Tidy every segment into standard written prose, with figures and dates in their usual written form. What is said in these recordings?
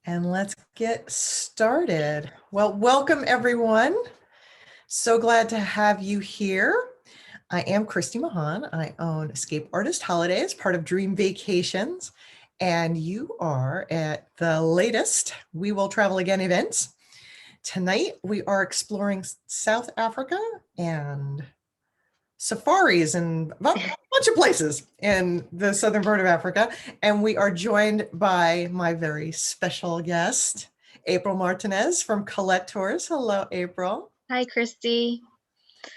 And let's get started. Well, welcome everyone. So glad to have you here. I am Christy Mahon. I own Escape Artist Holidays, part of Dream Vacations. And you are at the latest We Will Travel Again events. Tonight, we are exploring South Africa and safaris and a bunch of places in the southern part of Africa. And we are joined by my very special guest, April Martinez from Colette Tours. Hello, April. Hi, Christy.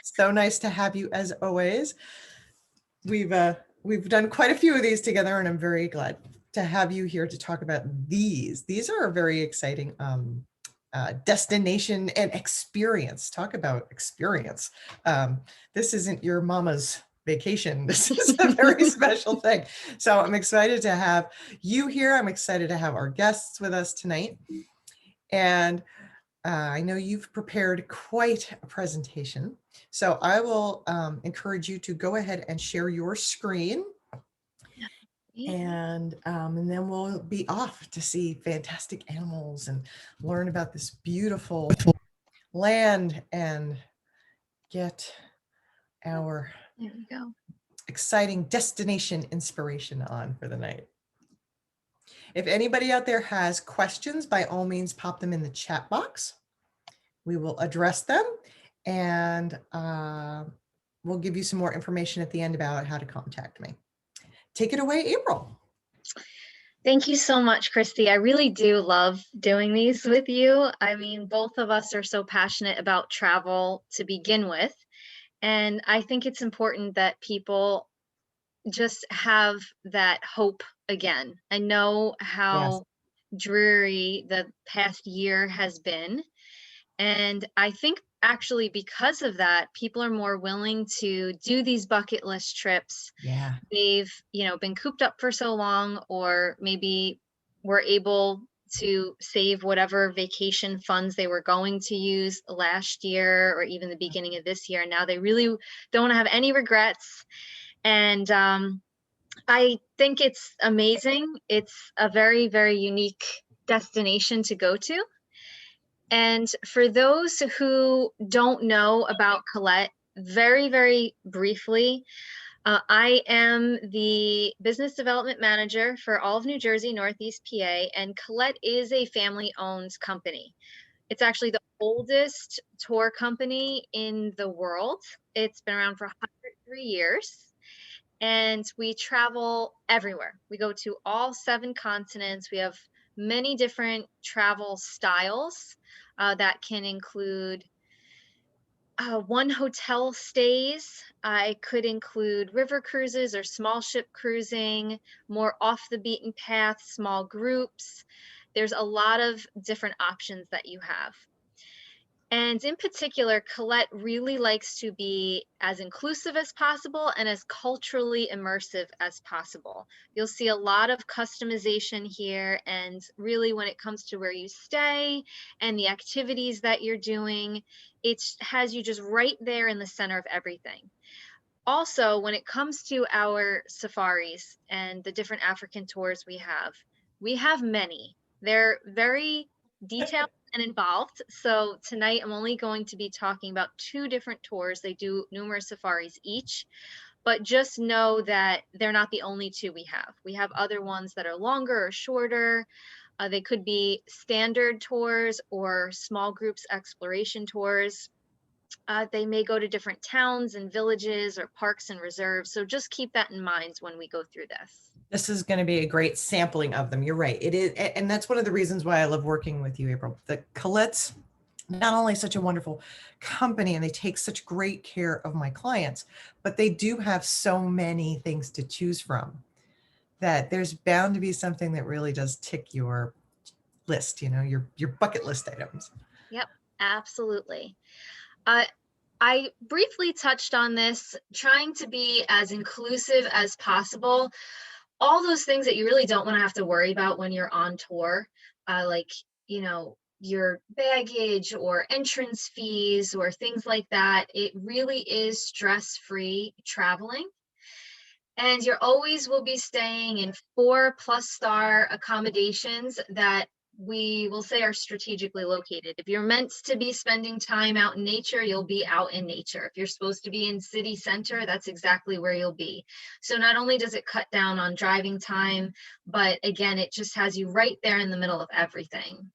So nice to have you as always. We've done quite a few of these together, and I'm very glad to have you here to talk about these. These are a very exciting destination and experience. Talk about experience. This isn't your mama's vacation. This is a very special thing. So I'm excited to have you here. I'm excited to have our guests with us tonight. And I know you've prepared quite a presentation. So I will encourage you to go ahead and share your screen. And then we'll be off to see fantastic animals and learn about this beautiful land and get our exciting destination inspiration on for the night. If anybody out there has questions, by all means, pop them in the chat box. We will address them, and we'll give you some more information at the end about how to contact me. Take it away, April. Thank you so much, Christy. I really do love doing these with you. I mean, both of us are so passionate about travel to begin with. And I think it's important that people just have that hope again. I know how dreary the past year has been. And I think actually because of that, people are more willing to do these bucket list trips. Yeah. They've, been cooped up for so long, or maybe were able to save whatever vacation funds they were going to use last year or even the beginning of this year. Now they really don't have any regrets. And I think it's amazing. It's a very, very unique destination to go to. And for those who don't know about Colette, very, very briefly, I am the business development manager for all of New Jersey, Northeast PA, and Colette is a family-owned company. It's actually the oldest tour company in the world. It's been around for 103 years, and we travel everywhere. We go to all 7 continents. We have many different travel styles that can include one hotel stays. I could include river cruises or small ship cruising, more off the beaten path, small groups. There's a lot of different options that you have. And in particular, Colette really likes to be as inclusive as possible and as culturally immersive as possible. You'll see a lot of customization here, and really when it comes to where you stay and the activities that you're doing, it has you just right there in the center of everything. Also, when it comes to our safaris and the different African tours we have many. They're very detailed and involved. So tonight I'm only going to be talking about 2 different tours. They do numerous safaris each, but just know that they're not the only 2 we have. We have other ones that are longer or shorter. They could be standard tours or small groups exploration tours. They may go to different towns and villages or parks and reserves. So just keep that in mind when we go through this. This is going to be a great sampling of them. You're right. It is. And that's one of the reasons why I love working with you, April. The Colette's not only such a wonderful company and they take such great care of my clients, but they do have so many things to choose from that there's bound to be something that really does tick your list, your bucket list items. Yep, absolutely. I briefly touched on this, trying to be as inclusive as possible. All those things that you really don't want to have to worry about when you're on tour, like, your baggage or entrance fees or things like that. It really is stress-free traveling. And you always will be staying in 4+ star accommodations that we will say are strategically located. If you're meant to be spending time out in nature, you'll be out in nature. If you're supposed to be in city center, that's exactly where you'll be. So not only does it cut down on driving time, but again, it just has you right there in the middle of everything.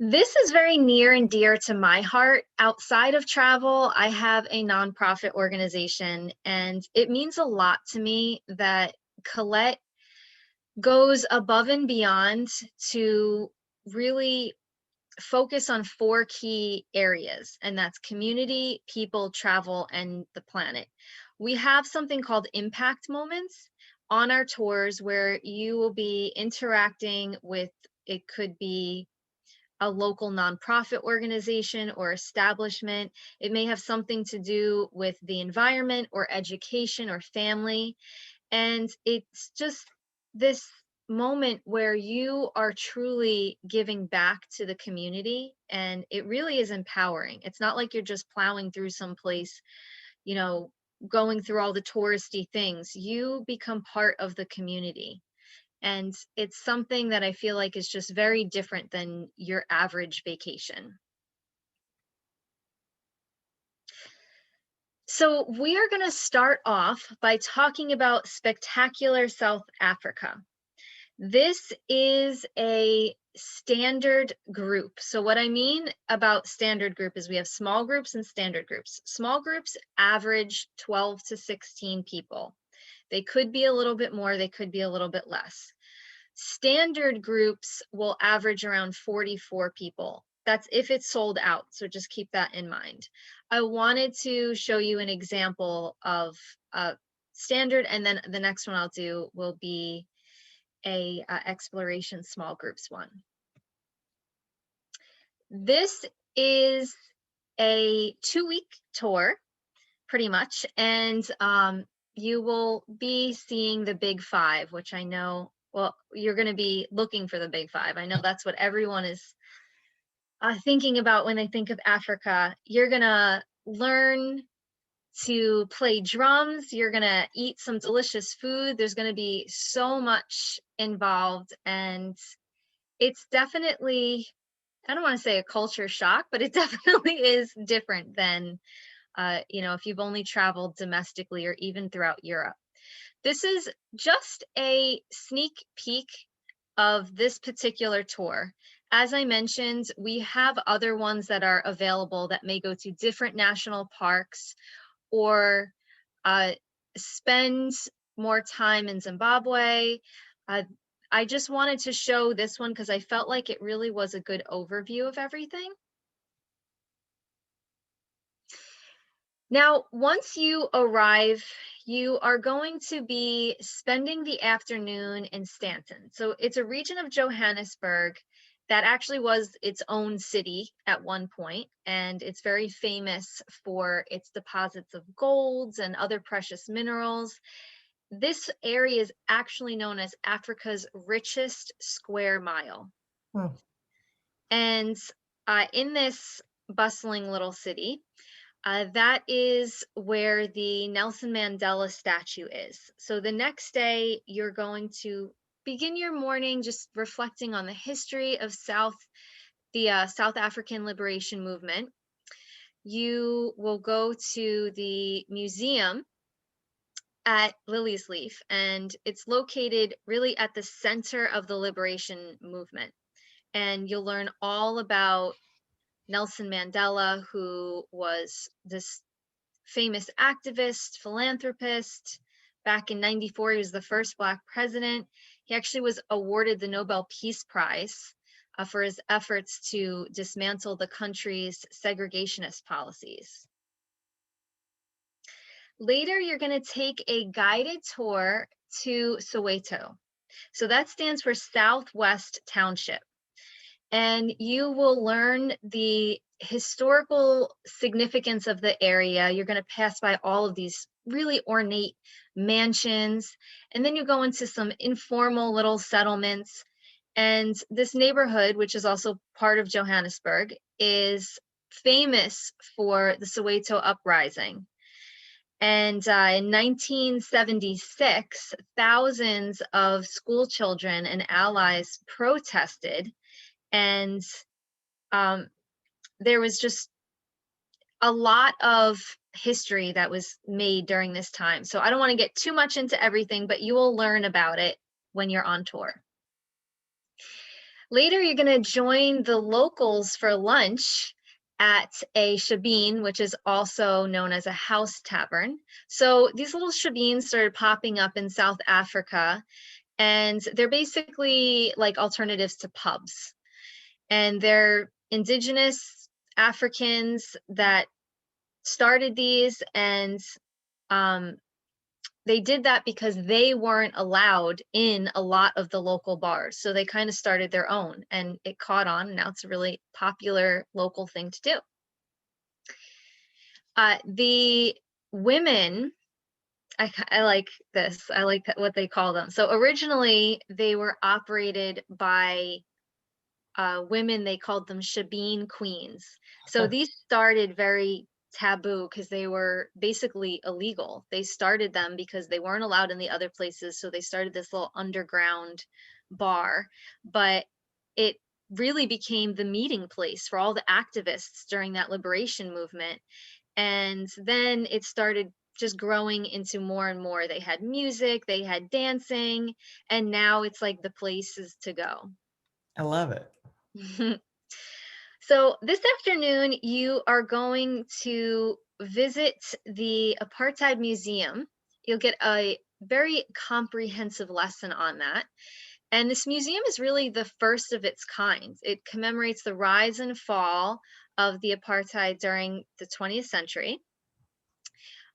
This is very near and dear to my heart. Outside of travel, I have a nonprofit organization, and it means a lot to me that Colette goes above and beyond to really focus on 4 key areas, and that's community, people, travel, and the planet. We have something called impact moments on our tours where you will be interacting with, it could be a local nonprofit organization or establishment. It may have something to do with the environment or education or family. And it's just this moment where you are truly giving back to the community, and it really is empowering. It's not like you're just plowing through some place, you know, going through all the touristy things. You become part of the community. And it's something that I feel like is just very different than your average vacation. So we are going to start off by talking about spectacular South Africa. This is a standard group. So what I mean about standard group is we have small groups and standard groups. Small groups average 12 to 16 people. They could be a little bit more, they could be a little bit less. Standard groups will average around 44 people. That's if it's sold out, so just keep that in mind. I wanted to show you an example of standard, and then the next one I'll do will be a exploration small groups one. This is a 2-week tour, pretty much, and you will be seeing the big 5, which I know, well, you're going to be looking for the big 5. I know that's what everyone is thinking about when they think of Africa. You're going to learn to play drums. You're going to eat some delicious food. There's going to be so much involved, and it's definitely, I don't want to say a culture shock, but it definitely is different than, if you've only traveled domestically or even throughout Europe. This is just a sneak peek of this particular tour. As I mentioned, we have other ones that are available that may go to different national parks or spend more time in Zimbabwe. I just wanted to show this one because I felt like it really was a good overview of everything. Now, once you arrive, you are going to be spending the afternoon in Stanton. So it's a region of Johannesburg that actually was its own city at one point, and it's very famous for its deposits of golds and other precious minerals. This area is actually known as Africa's richest square mile. Hmm. And in this bustling little city, that is where the Nelson Mandela statue is. So the next day, you're going to begin your morning just reflecting on the history of the South African Liberation Movement. You will go to the museum at Lily's Leaf, and it's located really at the center of the liberation movement. And you'll learn all about Nelson Mandela, who was this famous activist, philanthropist. Back in '94, he was the first Black president. He actually was awarded the Nobel Peace Prize for his efforts to dismantle the country's segregationist policies. Later, you're going to take a guided tour to Soweto. So that stands for Southwest Township. And you will learn the historical significance of the area. You're going to pass by all of these really ornate mansions, and then you go into some informal little settlements. And this neighborhood, which is also part of Johannesburg, is famous for the Soweto uprising. And in 1976, thousands of school children and allies protested, and there was just a lot of history that was made during this time. So I don't want to get too much into everything, but you will learn about it when you're on tour. Later, you're going to join the locals for lunch at a shebeen, which is also known as a house tavern. So these little shebeens started popping up in South Africa, and they're basically like alternatives to pubs. And they're indigenous Africans that started these, and they did that because they weren't allowed in a lot of the local bars. So they kind of started their own, and it caught on, and now it's a really popular local thing to do. The women, I like this. I like what they call them. So originally they were operated by women. They called them shebeen queens. So these started very taboo because they were basically illegal. They started them because they weren't allowed in the other places. So they started this little underground bar, but it really became the meeting place for all the activists during that liberation movement. And then it started just growing into more and more. They had music, they had dancing, and now it's like the places to go. I love it. So this afternoon, you are going to visit the Apartheid Museum. You'll get a very comprehensive lesson on that. And this museum is really the first of its kind. It commemorates the rise and fall of the apartheid during the 20th century.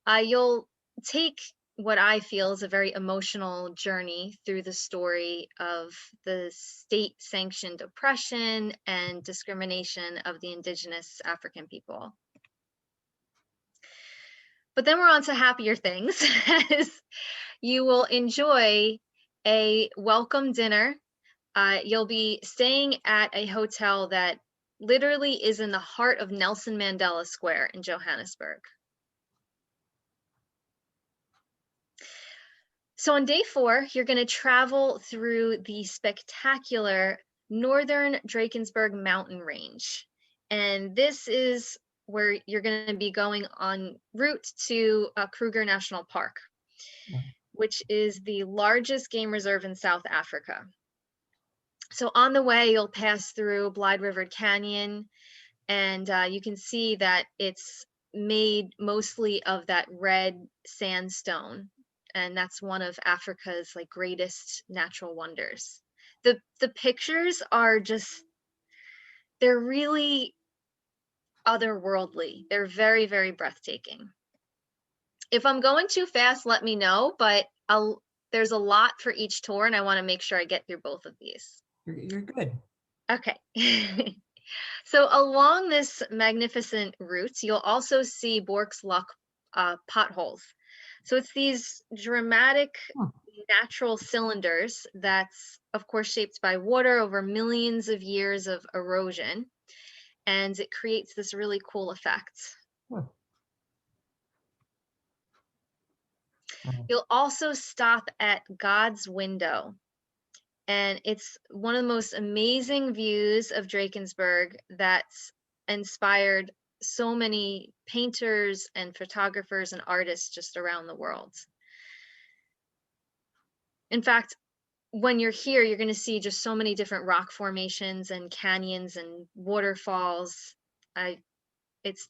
You'll take what I feel is a very emotional journey through the story of the state-sanctioned oppression and discrimination of the indigenous African people. But then we're on to happier things, as you will enjoy a welcome dinner. You'll be staying at a hotel that literally is in the heart of Nelson Mandela Square in Johannesburg. So on day 4, you're going to travel through the spectacular northern Drakensberg mountain range. And this is where you're going to be going en route to Kruger National Park, which is the largest game reserve in South Africa. So on the way, you'll pass through Blyde River Canyon, and you can see that it's made mostly of that red sandstone. And that's one of Africa's like greatest natural wonders. The pictures are just, they're really otherworldly. They're very, very breathtaking. If I'm going too fast, let me know, but there's a lot for each tour, and I want to make sure I get through both of these. You're good. Okay. So along this magnificent route, you'll also see Bork's Loch potholes. So it's these dramatic natural cylinders that's, of course, shaped by water over millions of years of erosion, and it creates this really cool effect. You'll also stop at God's Window, and it's one of the most amazing views of Drakensberg that's inspired so many painters and photographers and artists just around the world. In fact, when you're here, you're going to see just so many different rock formations and canyons and waterfalls. It's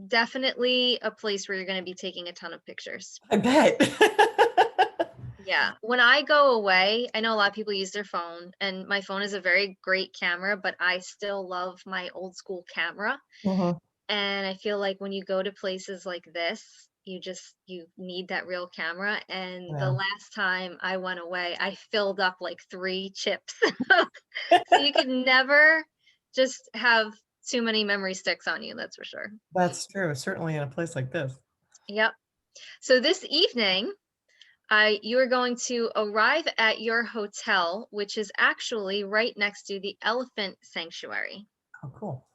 definitely a place where you're going to be taking a ton of pictures. I bet. Yeah. When I go away, I know a lot of people use their phone, and my phone is a very great camera, but I still love my old school camera. And I feel like when you go to places like this, you need that real camera. And the last time I went away, I filled up like 3 chips. So you could never just have too many memory sticks on you, that's for sure. That's true, certainly in a place like this. Yep. So this evening, you are going to arrive at your hotel, which is actually right next to the elephant sanctuary. Oh, cool.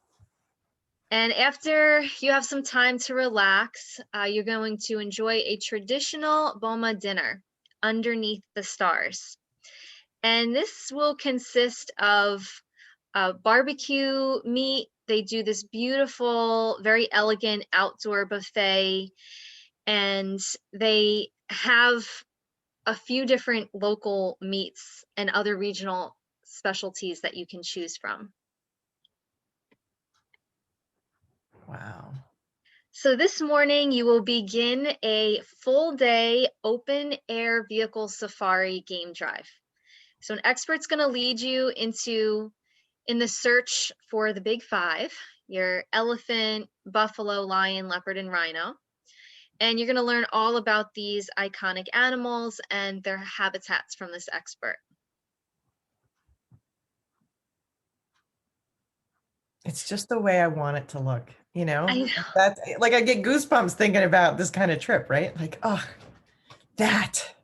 And after you have some time to relax, you're going to enjoy a traditional Boma dinner underneath the stars. And this will consist of barbecue meat. They do this beautiful, very elegant outdoor buffet, and they have a few different local meats and other regional specialties that you can choose from. Wow. So this morning you will begin a full day open air vehicle safari game drive. So an expert's going to lead you in the search for the big five, your elephant, buffalo, lion, leopard, and rhino. And you're going to learn all about these iconic animals and their habitats from this expert. It's just the way I want it to look, you know? I know. That's like I get goosebumps thinking about this kind of trip, right? Like, oh, that.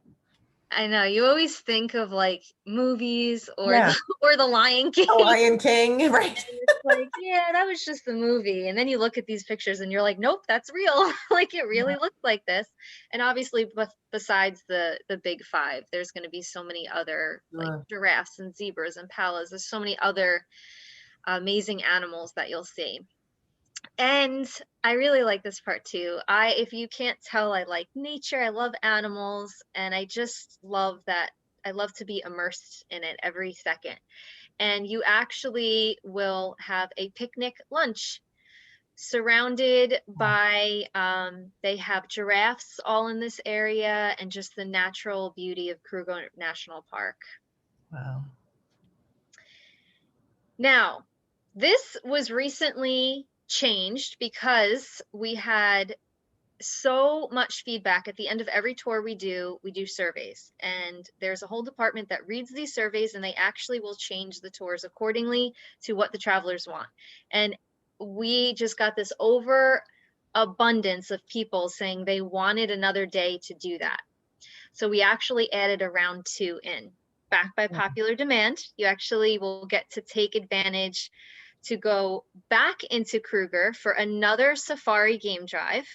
I know. You always think of like movies or Yeah. or the Lion King. The Lion King, right? It's like, yeah, that was just the movie. And then you look at these pictures and you're like, nope, that's real. Like it really looks like this. And obviously, besides the big five, there's going to be so many other like Sure. giraffes and zebras and palas. There's so many other amazing animals that you'll see. And I really like this part too. If you can't tell, I like nature, I love animals, and I just love that. I love to be immersed in it every second. And you actually will have a picnic lunch surrounded by, they have giraffes all in this area and just the natural beauty of Kruger National Park. Wow. Now, this was recently changed because we had so much feedback. At the end of every tour we do surveys, and there's a whole department that reads these surveys, and they actually will change the tours accordingly to what the travelers want. And we just got this overabundance of people saying they wanted another day to do that. So we actually added a round 2 in, back by popular demand. You actually will get to take advantage to go back into Kruger for another safari game drive.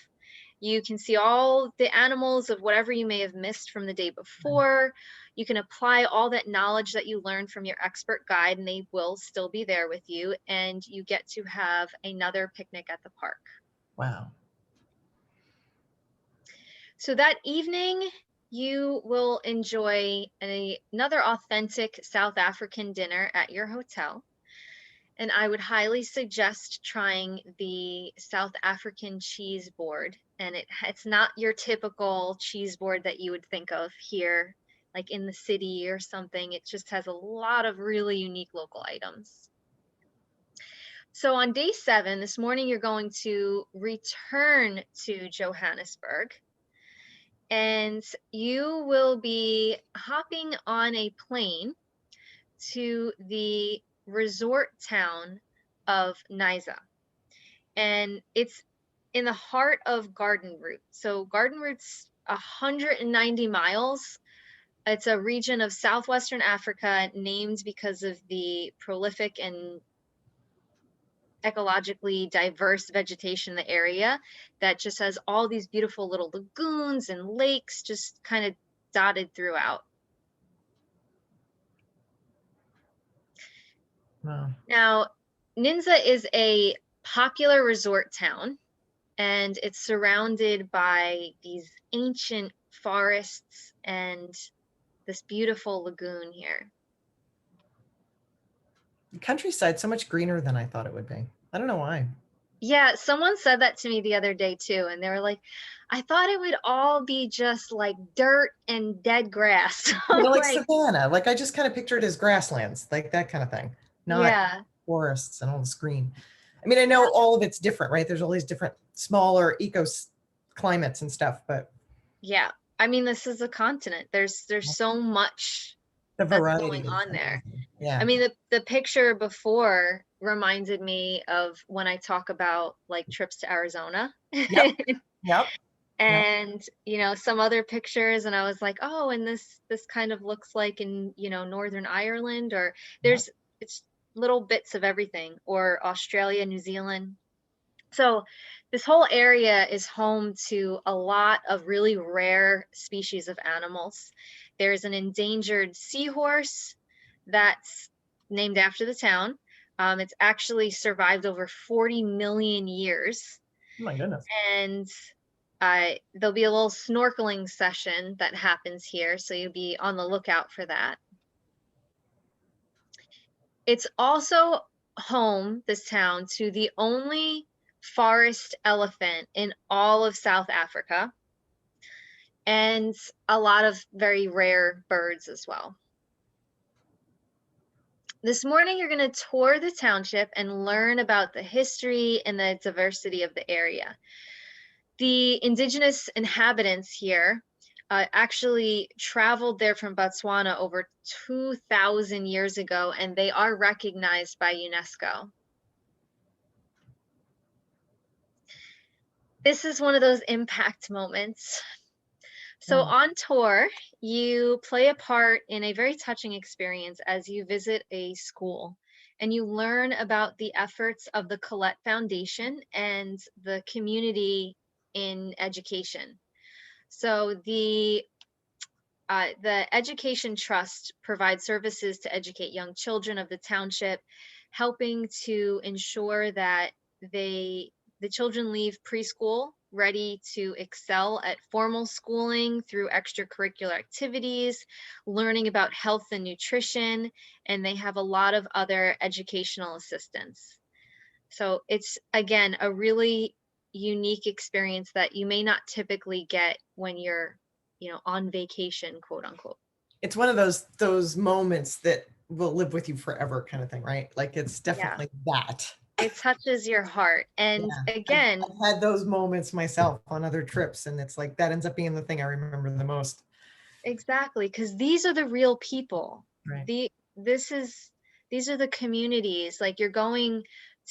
You can see all the animals of whatever you may have missed from the day before. You can apply all that knowledge that you learned from your expert guide, and they will still be there with you. And you get to have another picnic at the park. Wow. So that evening, you will enjoy another authentic South African dinner at your hotel. And I would highly suggest trying the South African cheese board. And it's not your typical cheese board that you would think of here, like in the city or something. It just has a lot of really unique local items. So on day 7, this morning, you're going to return to Johannesburg. And you will be hopping on a plane to the resort town of Nyasa. And it's in the heart of Garden Route. So Garden Route's 190 miles. It's a region of southwestern Africa named because of the prolific and ecologically diverse vegetation in the area that just has all these beautiful little lagoons and lakes just kind of dotted throughout. Wow. Now, Ninza is a popular resort town, and it's surrounded by these ancient forests and this beautiful lagoon here. The countryside's so much greener than I thought it would be. I don't know why. Yeah, someone said that to me the other day too, and they were like, I thought it would all be just like dirt and dead grass. You know, like Like, Savannah. Like I just kind of picture it as grasslands, like that kind of thing, not yeah. forests and all this green. I mean, I know all of it's different, right? There's all these different smaller climates and stuff, but Yeah. I mean, this is a continent. There's so much the that's variety going is on there. amazing. Yeah. I mean, the picture before reminded me of when I talk about like trips to Arizona. Yep. Yep. Yep. And some other pictures, and I was like, oh, and this kind of looks like in Northern Ireland, or Yep. it's little bits of everything, or Australia, New Zealand. So this whole area is home to a lot of really rare species of animals. There's an endangered seahorse that's named after the town. It's actually survived over 40 million years. Oh my goodness. And there'll be a little snorkeling session that happens here, so you'll be on the lookout for that. It's also home, this town, to the only forest elephant in all of South Africa, and a lot of very rare birds as well. This morning, you're going to tour the township and learn about the history and the diversity of the area. The indigenous inhabitants here actually traveled there from Botswana over 2,000 years ago, and they are recognized by UNESCO. This is one of those impact moments. So on tour, you play a part in a very touching experience as you visit a school and you learn about the efforts of the Colette Foundation and the community in education. So the Education Trust provides services to educate young children of the township, helping to ensure that the children leave preschool ready to excel at formal schooling through extracurricular activities, learning about health and nutrition, and they have a lot of other educational assistance. So it's, again, a really unique experience that you may not typically get when you're, on vacation, quote unquote. It's one of those moments that will live with you forever kind of thing, right? Like it's definitely that. It touches your heart. And again, I've had those moments myself on other trips, and it's like that ends up being the thing I remember the most. exactly, because these are the real people. Right. These are the communities. Like, you're going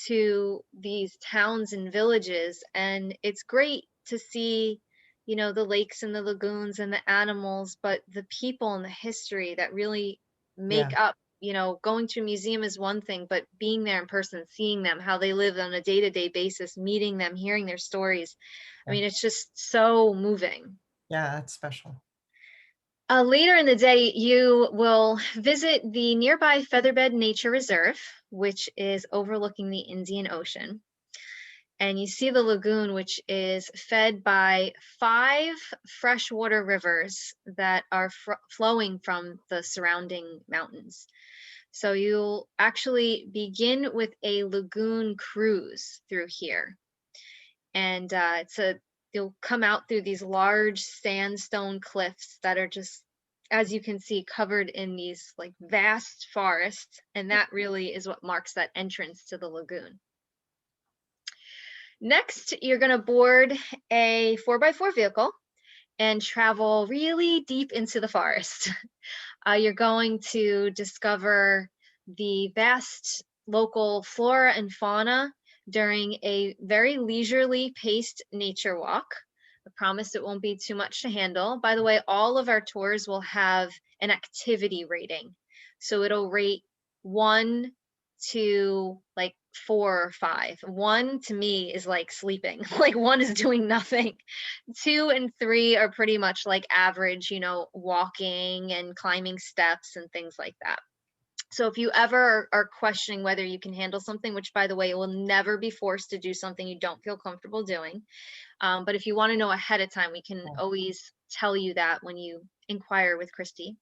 to these towns and villages, and it's great to see, the lakes and the lagoons and the animals, but the people and the history that really Yeah. make up, going to a museum is one thing, but being there in person, seeing them, how they live on a day-to-day basis, meeting them, hearing their stories. I mean, it's just so moving. Yeah, it's special. Later in the day, you will visit the nearby Featherbed Nature Reserve, which is overlooking the Indian Ocean. And you see the lagoon, which is fed by 5 freshwater rivers that are flowing from the surrounding mountains. So you'll actually begin with a lagoon cruise through here. And you'll come out through these large sandstone cliffs that are just, as you can see, covered in these like vast forests, and that really is what marks that entrance to the lagoon. Next, you're going to board a 4x4 vehicle and travel really deep into the forest. You're going to discover the vast local flora and fauna during a very leisurely paced nature walk. I promise it won't be too much to handle. By the way, all of our tours will have an activity rating. So it'll rate 1 to like 4 or 5. 1 to me is like sleeping, like 1 is doing nothing. 2 and 3 are pretty much like average, walking and climbing steps and things like that. So if you ever are questioning whether you can handle something, which by the way, it will never be forced to do something you don't feel comfortable doing. But if you want to know ahead of time, we can always tell you that when you inquire with Christy.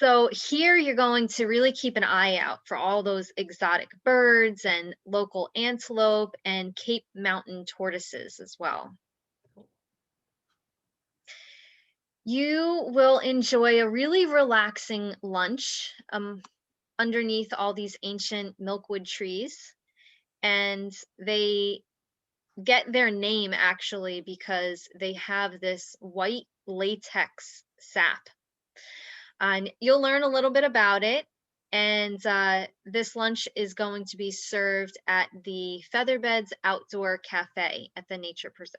So here you're going to really keep an eye out for all those exotic birds and local antelope and Cape Mountain tortoises as well. You will enjoy a really relaxing lunch underneath all these ancient milkwood trees. And they get their name actually because they have this white latex sap. And you'll learn a little bit about it. And this lunch is going to be served at the Featherbeds Outdoor Cafe at the Nature Preserve.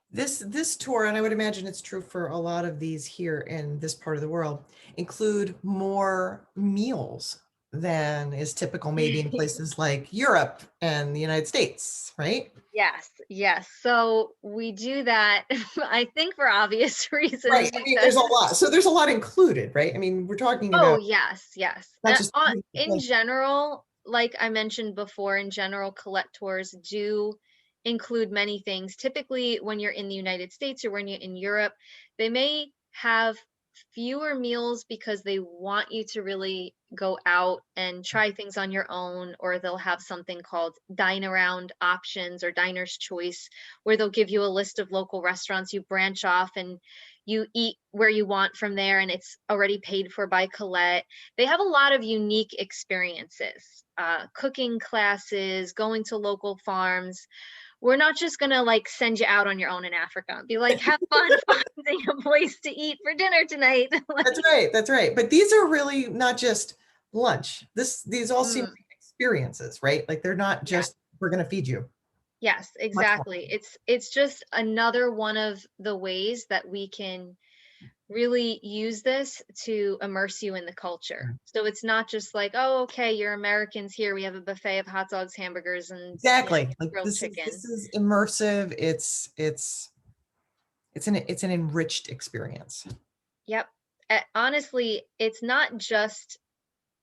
This tour, and I would imagine it's true for a lot of these here in this part of the world, include more meals than is typical maybe in places like Europe and the United States, right? Yes, yes. So we do that, I think for obvious reasons Right. I mean, because there's a lot. So there's a lot included, right? I mean, we're talking oh, about yes, yes. not just In like, general, like I mentioned before, in general, collectors do include many things. Typically, when you're in the United States or when you're in Europe, they may have fewer meals because they want you to really go out and try things on your own, or they'll have something called dine around options or diner's choice, where they'll give you a list of local restaurants. You branch off and you eat where you want from there, and it's already paid for by Colette. They have a lot of unique experiences, cooking classes, going to local farms. We're not just gonna like send you out on your own in Africa and be like, have fun finding a place to eat for dinner tonight. Like, that's right. That's right. But these are really not just lunch. These all seem mm, like experiences, right? Like they're not yeah. just, we're going to feed you. Yes, Much more. exactly. It's just another one of the ways that we can really use this to immerse you in the culture. So it's not just like, oh, okay, you're Americans here. We have a buffet of hot dogs, hamburgers, and Exactly. Like grilled this chicken. is immersive. It's an enriched experience. Yep. Honestly, it's not just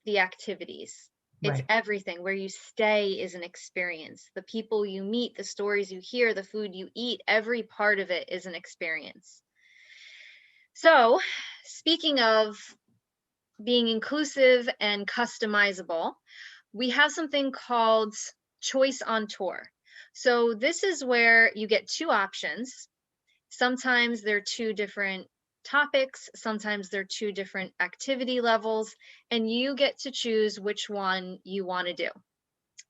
the activities. It's Right. everything. Where you stay is an experience. The people you meet, the stories you hear, the food you eat, every part of it is an experience. So, speaking of being inclusive and customizable, we have something called Choice on Tour. So, this is where you get two options. Sometimes they're two different topics, sometimes they're two different activity levels, and you get to choose which one you want to do.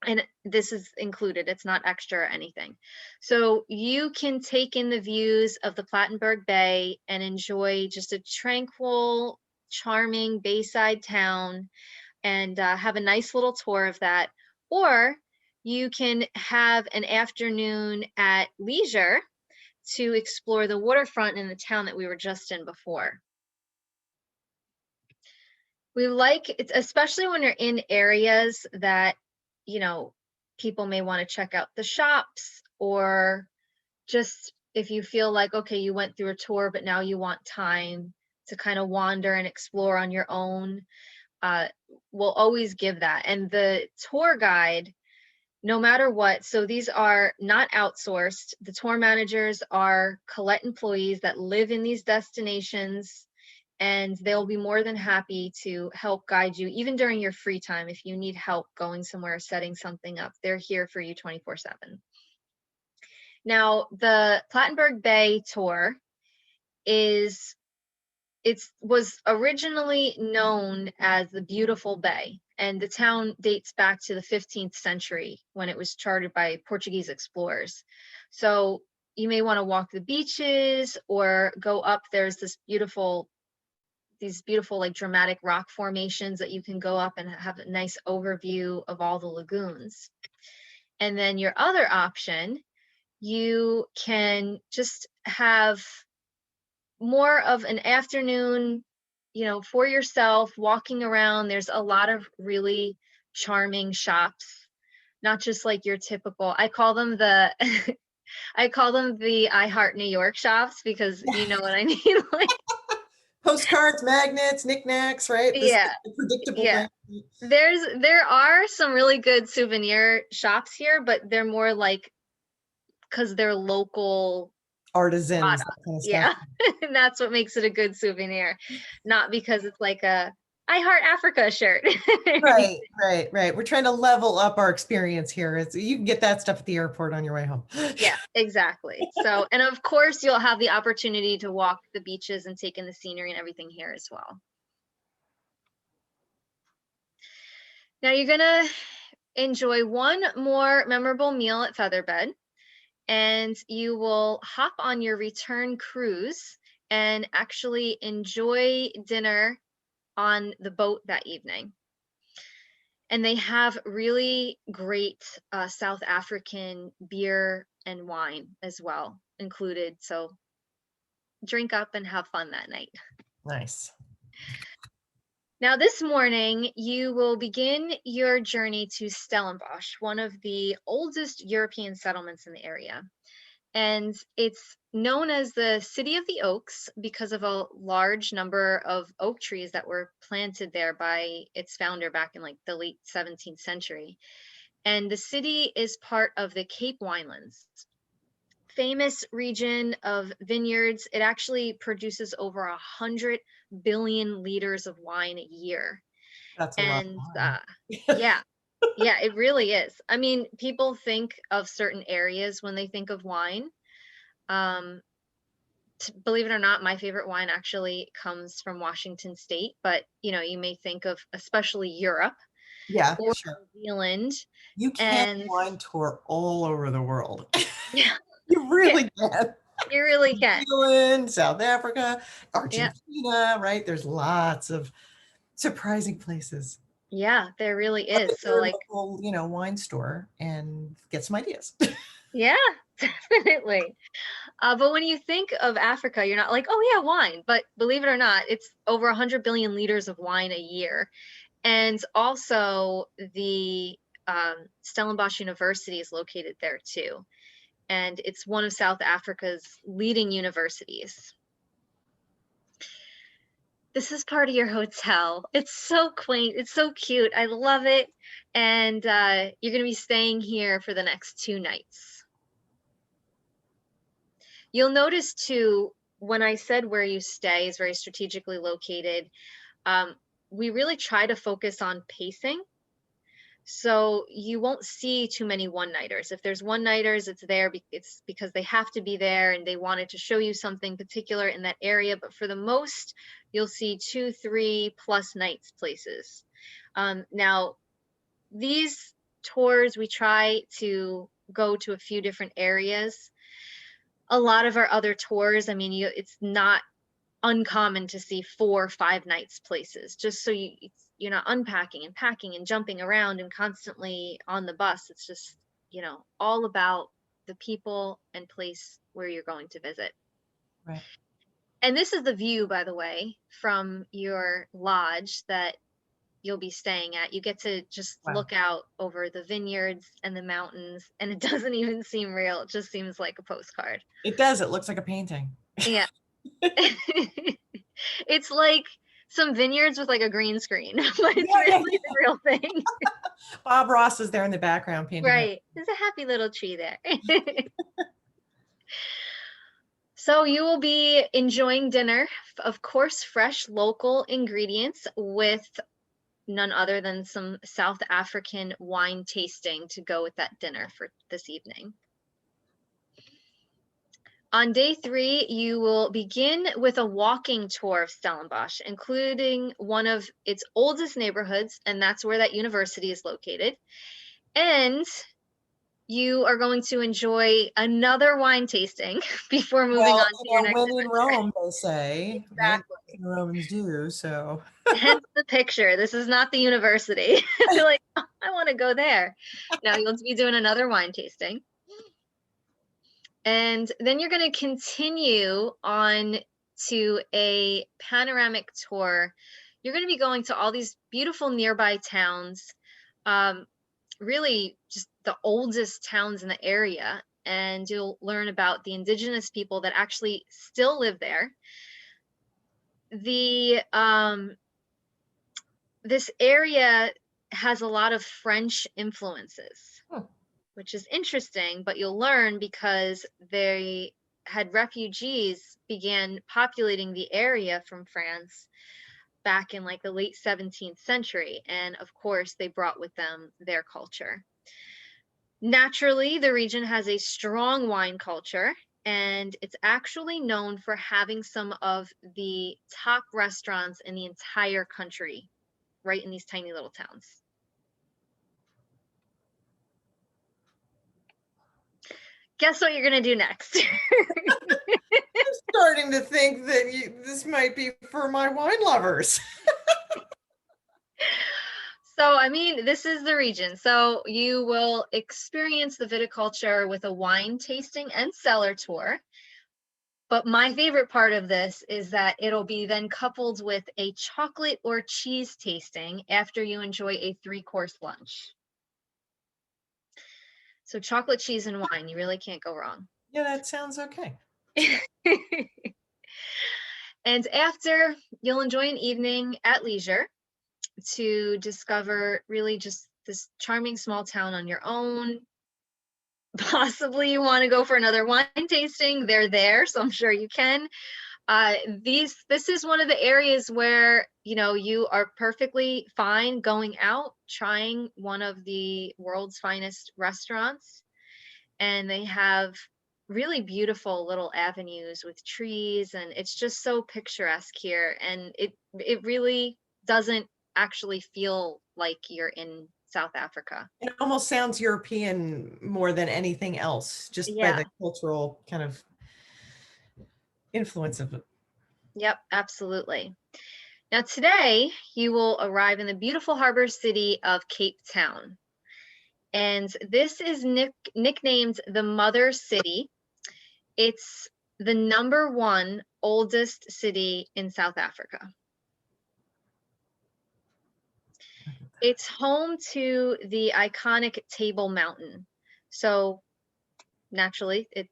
And this is included, it's not extra or anything. So you can take in the views of the Plattenberg Bay and enjoy just a tranquil, charming bayside town and have a nice little tour of that. Or you can have an afternoon at leisure to explore the waterfront in the town that we were just in before. We like it, especially when you're in areas that, you know, people may want to check out the shops, or just if you feel like, okay, you went through a tour, but now you want time to kind of wander and explore on your own. Uh, we'll always give that. And the tour guide, no matter what, so these are not outsourced. The tour managers are Colette employees that live in these destinations, and they'll be more than happy to help guide you even during your free time. If you need help going somewhere, setting something up, they're here for you 24/7. Now, the Plattenberg Bay tour is was originally known as the Beautiful Bay, and the town dates back to the 15th century when it was charted by Portuguese explorers. So you may want to walk the beaches or go up. There's these beautiful like dramatic rock formations that you can go up and have a nice overview of all the lagoons. And then your other option, you can just have more of an afternoon, for yourself, walking around. There's a lot of really charming shops, not just like your typical, I call them the I call them the I Heart New York shops, because you know what I mean. Like, Postcards, magnets, knickknacks, right? This yeah, the predictable yeah. thing. There are some really good souvenir shops here, but they're more like because they're local Artisans, product. that kind of stuff. Yeah. And that's what makes it a good souvenir, not because it's like a I Heart Africa shirt. Right, right, right. We're trying to level up our experience here. You can get that stuff at the airport on your way home. Yeah, exactly. So, and of course, you'll have the opportunity to walk the beaches and take in the scenery and everything here as well. Now, you're going to enjoy one more memorable meal at Featherbed, and you will hop on your return cruise and actually enjoy dinner on the boat that evening. And they have really great South African beer and wine as well included. So drink up and have fun that night. Nice. Now, this morning, you will begin your journey to Stellenbosch, one of the oldest European settlements in the area. And it's known as the City of the Oaks because of a large number of oak trees that were planted there by its founder back in like the late 17th century. And the city is part of the Cape Winelands, famous region of vineyards. It actually produces over 100 billion liters of wine a year. That's a lot of And wine. yeah, yeah, it really is. I mean, people think of certain areas when they think of wine. Um, Believe it or not, my favorite wine actually comes from Washington State, but you may think of especially Europe Yeah, or sure. New Zealand. You can And wine tour all over the world. yeah, You yeah, really can. you really New can. Zealand, South Africa, Yeah, Argentina, right? There's lots of surprising places. yeah, there really Look is. at So your like, local, wine store and get some ideas. yeah, definitely. But when you think of Africa, you're not like, oh yeah, wine. But believe it or not, it's over 100 billion liters of wine a year. And also the Stellenbosch University is located there too. And it's one of South Africa's leading universities. This is part of your hotel. It's so quaint. It's so cute. I love it. And you're going to be staying here for the next 2 nights. You'll notice too, when I said where you stay is very strategically located, um, we really try to focus on pacing. So you won't see too many one-nighters. If there's one-nighters, it's because they have to be there and they wanted to show you something particular in that area. But for the most, you'll see 2, 3 plus nights places. Now, these tours, we try to go to a few different areas. A lot of our other tours, I mean, it's not uncommon to see 4 or 5 nights places, just so you're not unpacking and packing and jumping around and constantly on the bus. It's just, all about the people and place where you're going to visit. Right. And this is the view, by the way, from your lodge that you'll be staying at. You get to just Wow. look out over the vineyards and the mountains, and it doesn't even seem real. It just seems like a postcard. It does. It looks like a painting. Yeah. It's like some vineyards with like a green screen, but it's Yeah, really yeah, the yeah. real thing. Bob Ross is there in the background painting it. Right. There's a happy little tree there. So you will be enjoying dinner, of course, fresh local ingredients with none other than some South African wine tasting to go with that dinner for this evening. On day 3, you will begin with a walking tour of Stellenbosch, including one of its oldest neighborhoods, and that's where that university is located. And you are going to enjoy another wine tasting before moving Well, on to your next when in adventure. Rome, they say, right? Exactly. The Romans do. So, Hence the picture. This is not the university. You're like, oh, I want to go there. Now you'll be doing another wine tasting. And then you're going to continue on to a panoramic tour. You're going to be going to all these beautiful nearby towns, really just the oldest towns in the area. And you'll learn about the indigenous people that actually still live there. This area has a lot of French influences, hmm, which is interesting, but you'll learn because they had refugees began populating the area from France back in like the late 17th century. And of course, they brought with them their culture. Naturally, the region has a strong wine culture, and it's actually known for having some of the top restaurants in the entire country, right in these tiny little towns. Guess what you're going to do next? I'm starting to think that this might be for my wine lovers. So, I mean, this is the region. So you will experience the viticulture with a wine tasting and cellar tour. But my favorite part of this is that it'll be then coupled with a chocolate or cheese tasting after you enjoy a 3-course lunch. So chocolate, cheese, and wine, you really can't go wrong. Yeah, that sounds okay. And after, you'll enjoy an evening at leisure to discover really just this charming small town on your own. Possibly you want to go for another wine tasting. They're there, so I'm sure you can. This is one of the areas where, you know, you are perfectly fine going out, trying one of the world's finest restaurants. And they have really beautiful little avenues with trees, and it's just so picturesque here. And it really doesn't actually feel like you're in South Africa. It almost sounds European more than anything else, just by Yeah. the cultural kind of influence of it. Yep, absolutely. Now, today you will arrive in the beautiful harbor city of Cape Town. And this is nicknamed the Mother City. It's the #1 oldest city in South Africa. It's home to the iconic Table Mountain. So naturally, it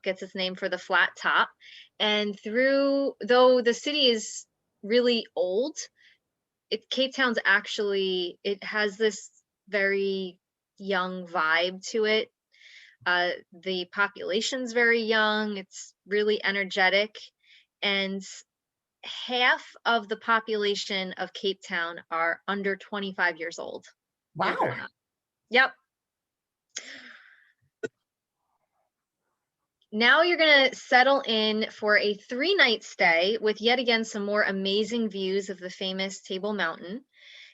gets its name for the flat top. And though the city is really old, Cape Town's actually, it has this very young vibe to it. The population's very young, it's really energetic, and half of the population of Cape Town are under 25 years old. They're Wow. grown up. Yep. Now you're going to settle in for a 3-night stay with yet again some more amazing views of the famous Table Mountain.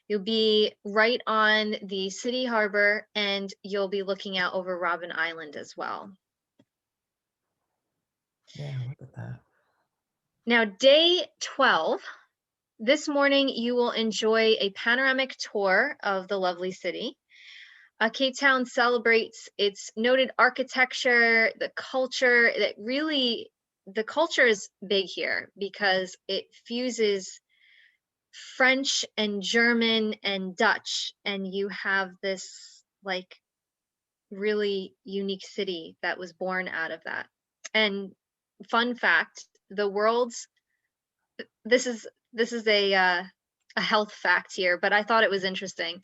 You'll be right on the city harbor, and you'll be looking out over Robben Island as well. Yeah, look at that. Now, day 12, this morning you will enjoy a panoramic tour of the lovely city. Cape Town celebrates its noted architecture, the culture. The culture is big here because it fuses French and German and Dutch, and you have this like really unique city that was born out of that. And fun fact, the world's this is a health fact here, but I thought it was interesting.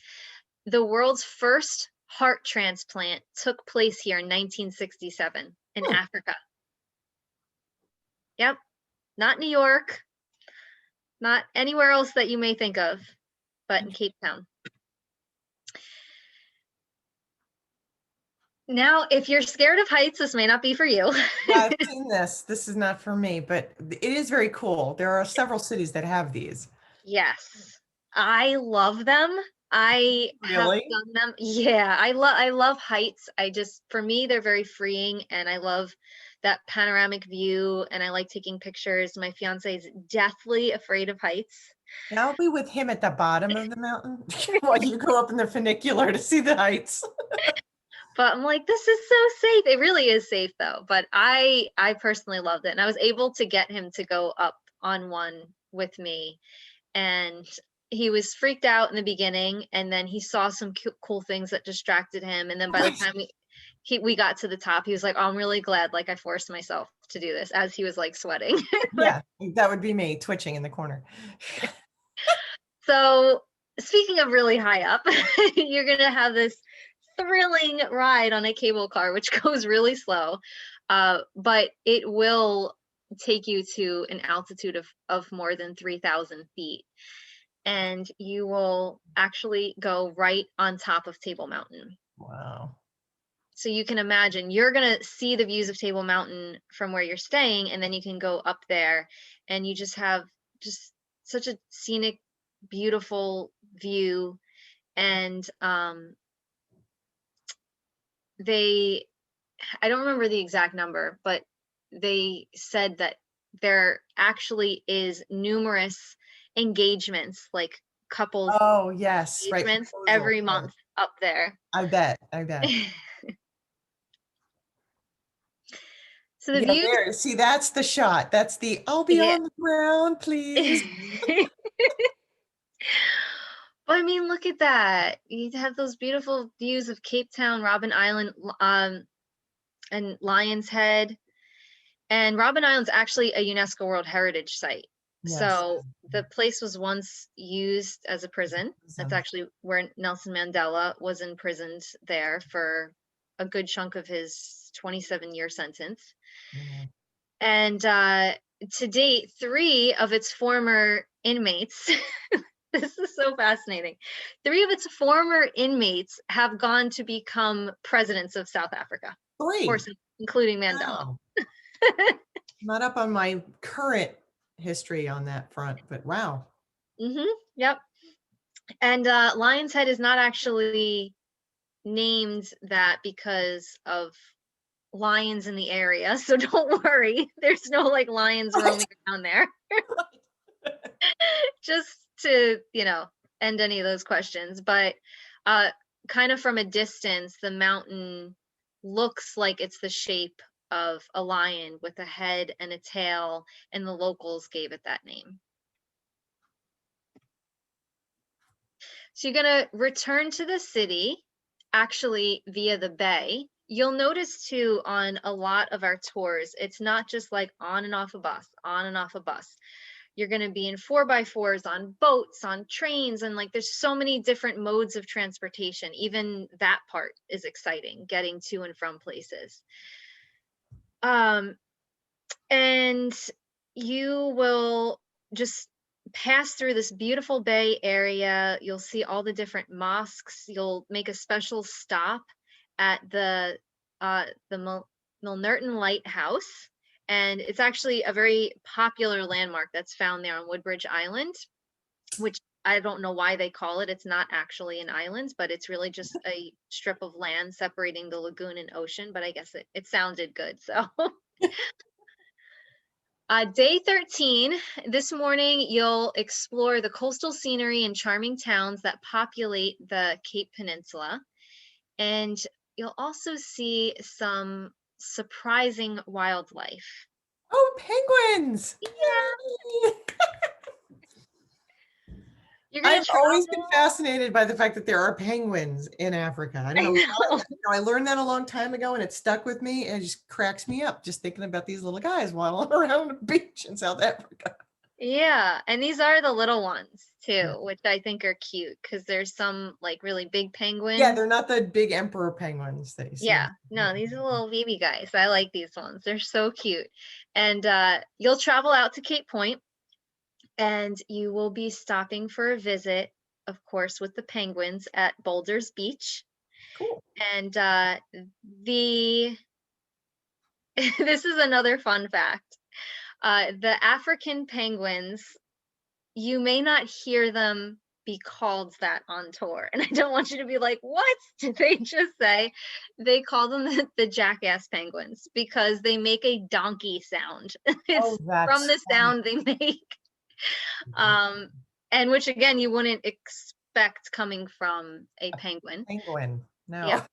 The world's first heart transplant took place here in 1967 in Africa. Yep, not New York, not anywhere else that you may think of, but in Cape Town. Now, if you're scared of heights, this may not be for you. Yeah, I've seen this. This is not for me, but it is very cool. There are several cities that have these. Yes, I love them. I have Really? done them. Yeah, I love heights. For me, they're very freeing, and I love that panoramic view, and I like taking pictures. My fiance is deathly afraid of heights. And I'll be with him at the bottom of the mountain while you go up in the funicular to see the heights. But I'm like, this is so safe. It really is safe though. But I personally loved it. And I was able to get him to go up on one with me. And he was freaked out in the beginning, and then he saw some cool things that distracted him. And then by the time we got to the top, he was like, oh, I'm really glad like I forced myself to do this, as he was like sweating. Yeah, that would be me twitching in the corner. So speaking of really high up, you're gonna have this thrilling ride on a cable car, which goes really slow, but it will take you to an altitude of more than 3,000 feet. And you will actually go right on top of Table Mountain. Wow. So you can imagine you're going to see the views of Table Mountain from where you're staying, and then you can go up there, and you just have just such a scenic, beautiful view. And I don't remember the exact number, but they said that there actually is numerous engagements, like couples Oh, yes, right. engagements Proposal, every yeah. month up there. I bet. So the Yeah, views, there. See, that's the shot. That's the I'll be yeah. on the ground, please. But I mean, look at that. You have those beautiful views of Cape Town, Robben Island, and Lion's Head. And Robben Island's actually a UNESCO World Heritage Site. Yes. So the place was once used as a prison. That's actually where Nelson Mandela was imprisoned there for a good chunk of his 27-year sentence. Yeah. And to date, 3 of its former inmates, this is so fascinating. 3 of its former inmates have gone to become presidents of South Africa, of 3. course, including Mandela. Wow. Not up on my current history on that front, but wow. Yep. And Lion's Head is not actually named that because of lions in the area, so don't worry. There's no like lions roaming around there. Just to, end any of those questions. But kind of from a distance, the mountain looks like it's the shape of a lion with a head and a tail, and the locals gave it that name. So you're going to return to the city, actually via the bay. You'll notice too on a lot of our tours, it's not just like on and off a bus, on and off a bus. You're going to be in 4x4s, on boats, on trains, and like there's so many different modes of transportation. Even that part is exciting, getting to and from places. And you will just pass through this beautiful bay area. You'll see all the different mosques. You'll make a special stop at the Milnerton Lighthouse, and it's actually a very popular landmark that's found there on Woodbridge Island, which I don't know why they call it. It's not actually an island, but it's really just a strip of land separating the lagoon and ocean. But I guess it sounded good, so. Day 13, this morning you'll explore the coastal scenery and charming towns that populate the Cape Peninsula. And you'll also see some surprising wildlife. Oh, penguins. Yeah. Yay. You're gonna I've always been travel. fascinated by the fact that there are penguins in Africa. I don't I know know. why. I learned that a long time ago and it stuck with me and it just cracks me up just thinking about these little guys waddling around the beach in South Africa. Yeah, and these are the little ones Yeah. too, which I think are cute because there's some like really big Yeah, penguins. they're not the big emperor penguins that you see. Yeah, no, these are little baby guys. I like these ones. They're so cute. And you'll travel out to Cape Point, and you will be stopping for a visit, of course, with the penguins at Boulders Beach. Cool. And the this is another fun fact. The African penguins, you may not hear them be called that on tour. And I don't want you to be like, what did they just say? They call them the jackass penguins because they make a donkey sound. It's Oh, from that's the funny. sound they make. And which again, you wouldn't expect coming from a penguin. Penguin. No. Yep.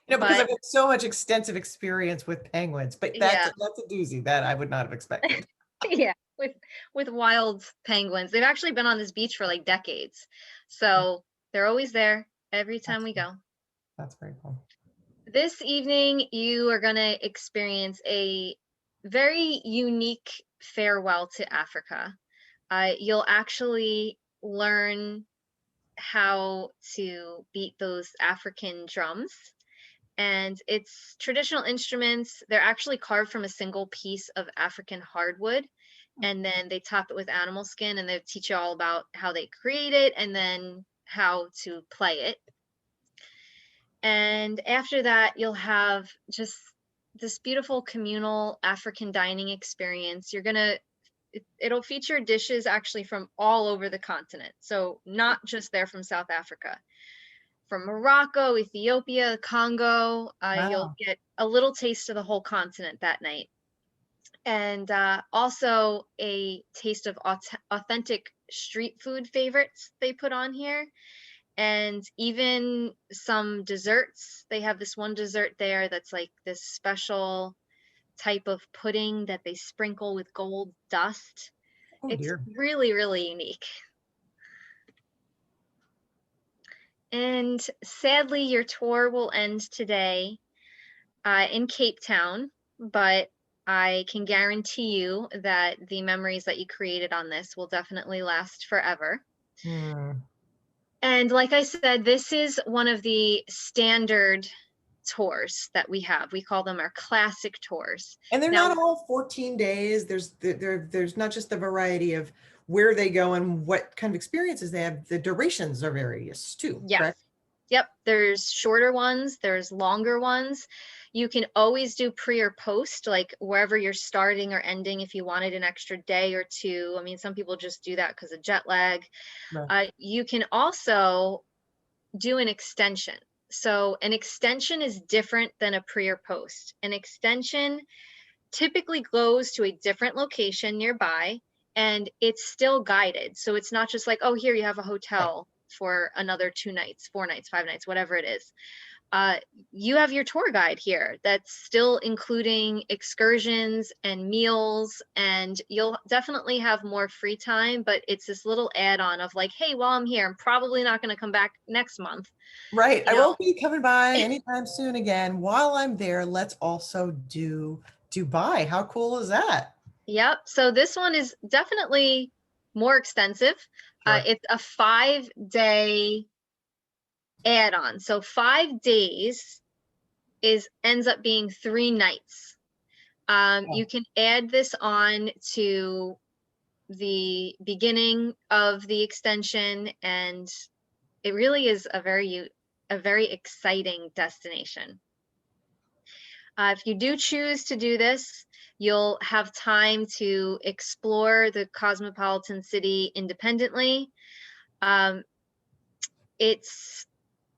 Because But I've had so much extensive experience with penguins, but that's yeah, a doozy that I would not have expected. yeah, with wild penguins. They've actually been on this beach for like decades. So they're always there every time That's we cool. go. That's very cool. This evening, you are going to experience a very unique farewell to Africa. You'll actually learn how to beat those African drums. And it's traditional instruments. They're actually carved from a single piece of African hardwood. And then they top it with animal skin, and they teach you all about how they create it and then how to play it. And after that, you'll have just this beautiful communal African dining experience. It'll feature dishes actually from all over the continent. So not just there from South Africa, from Morocco, Ethiopia, Congo. You'll Wow. get a little taste of the whole continent that night. And also a taste of authentic street food favorites they put on here, and even some desserts. They have this one dessert there that's like this special type of pudding that they sprinkle with gold dust. Oh It's dear. really, really unique. And sadly, your tour will end today in Cape Town, but I can guarantee you that the memories that you created on this will definitely last forever. Hmm. And like I said, this is one of the standard tours that we have. We call them our classic tours. And they're Now, not all 14 days. There's not just the variety of where they go and what kind of experiences they have. The durations are various too, yes. correct? Yep, there's shorter ones, there's longer ones. You can always do pre or post, like wherever you're starting or ending if you wanted an extra day or two. I mean, some people just do that because of jet lag. Right. You can also do an extension. So an extension is different than a pre or post. An extension typically goes to a different location nearby and it's still guided. So it's not just like, oh, here you have a Right. hotel for another 2 nights, 4 nights, 5 nights, whatever it is. Uh, you have your tour guide here that's still including excursions and meals, and you'll definitely have more free time, but it's this little add-on of like, hey, while I'm here, I'm probably not going to come back next month, Right. you I know. won't be coming by anytime soon again. While I'm there, let's also do Dubai. How cool is that? Yep. So this one is definitely more extensive. Sure. It's a 5-day add-on. So 5 days is ends up being 3 nights. Oh, You can add this on to the beginning of the extension, and it really is a very exciting destination. If you do choose to do this, you'll have time to explore the cosmopolitan city independently. Um, it's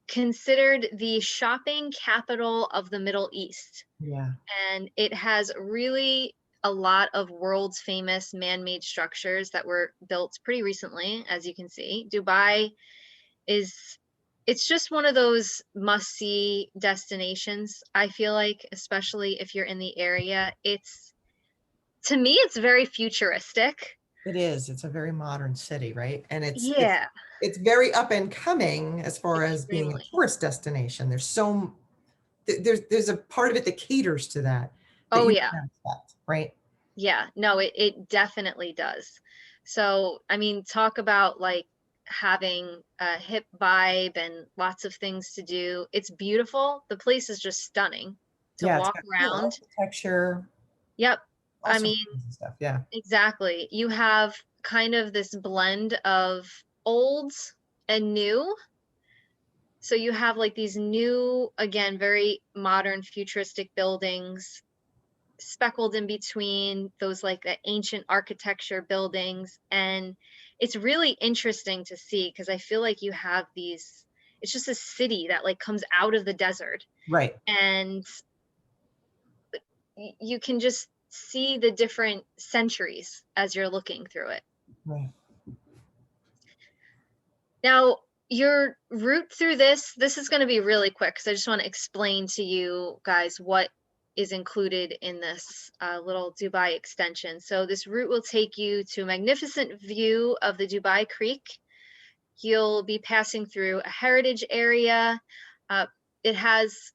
considered the shopping capital of the Middle East, yeah. and it has really a lot of world's famous man-made structures that were built pretty recently, as you can see. Dubai is it's just one of those must-see destinations, I feel like, especially if you're in the area. It's to me, it's very futuristic. It is. It's a very modern city, right? And Yeah, it's very up and coming as far as being a extremely. tourist destination. There's a part of it that caters to that Oh you yeah. can expect, right? Yeah, no, it definitely does. So, I mean, talk about like having a hip vibe and lots of things to do. It's beautiful. The place is just stunning to Yeah, it's walk got cool around. architecture, Yep. all I sorts mean, of crazy stuff. Yeah. exactly. You have kind of this blend of old and new. So you have like these new, again, very modern futuristic buildings speckled in between those like the ancient architecture buildings, and it's really interesting to see because I feel like you have these it's just a city that like comes out of the desert, Right. and you can just see the different centuries as you're looking through it. Right. Now, your route through this is going to be really quick because I just want to explain to you guys what is included in this little Dubai extension. So this route will take you to a magnificent view of the Dubai Creek. You'll be passing through a heritage area. Uh, it has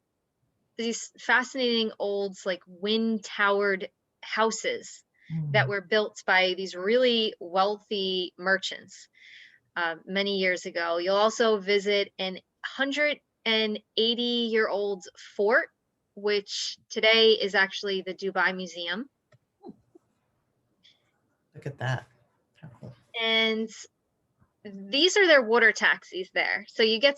these fascinating old, like wind-towered houses that Mm. were built by these really wealthy merchants many years ago. You'll also visit an 180-year-old fort, which today is actually the Dubai Museum. Look at that. How cool. And these are their water taxis there. So you get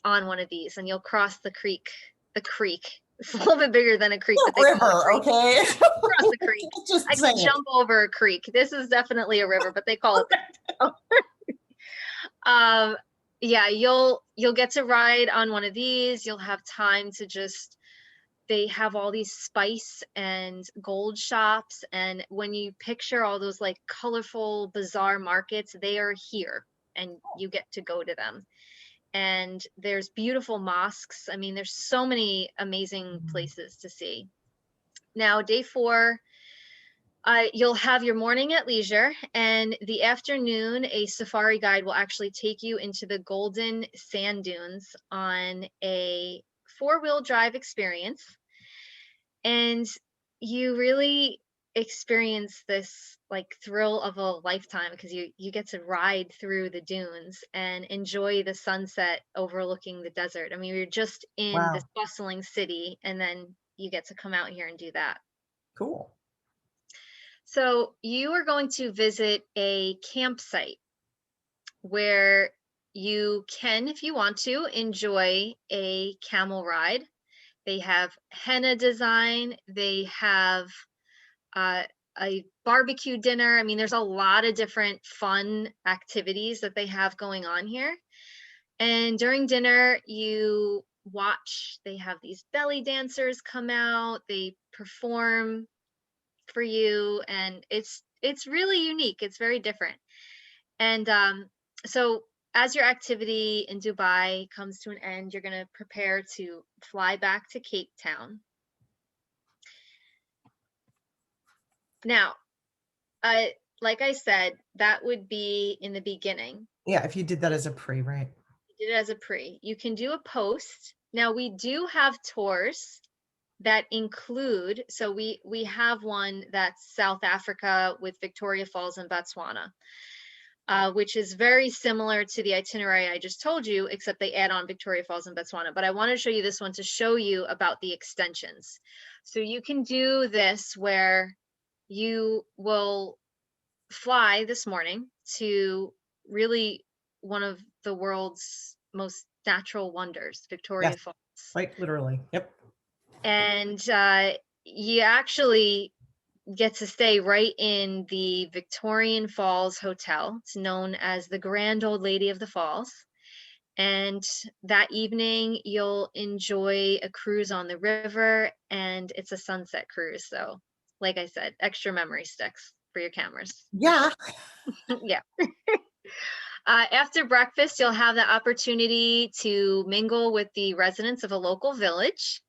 on one of these and you'll cross the creek. The creek. It's a little bit bigger than a creek, but A they call it a river, creek. okay? Cross the creek. Just I say could it. jump over a creek. This is definitely a river, but they call it the um yeah, you'll get to ride on one of these. You'll have time to just they have all these spice and gold shops, and when you picture all those like colorful bizarre markets, they are here and you get to go to them. And there's beautiful mosques. I mean, there's so many amazing Mm. places to see. Now, day 4, you'll have your morning at leisure, and the afternoon, a safari guide will actually take you into the golden sand dunes on a 4-wheel drive experience. And you really experience this like thrill of a lifetime, because you get to ride through the dunes and enjoy the sunset overlooking the desert. I mean, you're just in this Wow. bustling city, and then you get to come out here and do that. Cool. So you are going to visit a campsite where you can, if you want to, enjoy a camel ride. They have henna design. They have a barbecue dinner. I mean, there's a lot of different fun activities that they have going on here. And during dinner, you watch, they have these belly dancers come out, they perform for you, and it's really unique. It's very different. And so as your activity in Dubai comes to an end, you're going to prepare to fly back to Cape Town. Now, like I said, that would be in the beginning. Yeah, if you did that as a pre, right? You did it as a pre. You can do a post. Now, we do have tours that include, so we have one that's South Africa with Victoria Falls and Botswana, which is very similar to the itinerary I just told you, except they add on Victoria Falls and Botswana. But I want to show you this one to show you about the extensions. So you can do this where you will fly this morning to really one of the world's most natural wonders, Victoria Falls. Right, literally. Yep. And you actually get to stay right in the Victorian Falls Hotel. It's known as the Grand Old Lady of the Falls. And that evening, you'll enjoy a cruise on the river, and it's a sunset cruise. So, like I said, extra memory sticks for your cameras. Yeah. Yeah. After breakfast, you'll have the opportunity to mingle with the residents of a local village.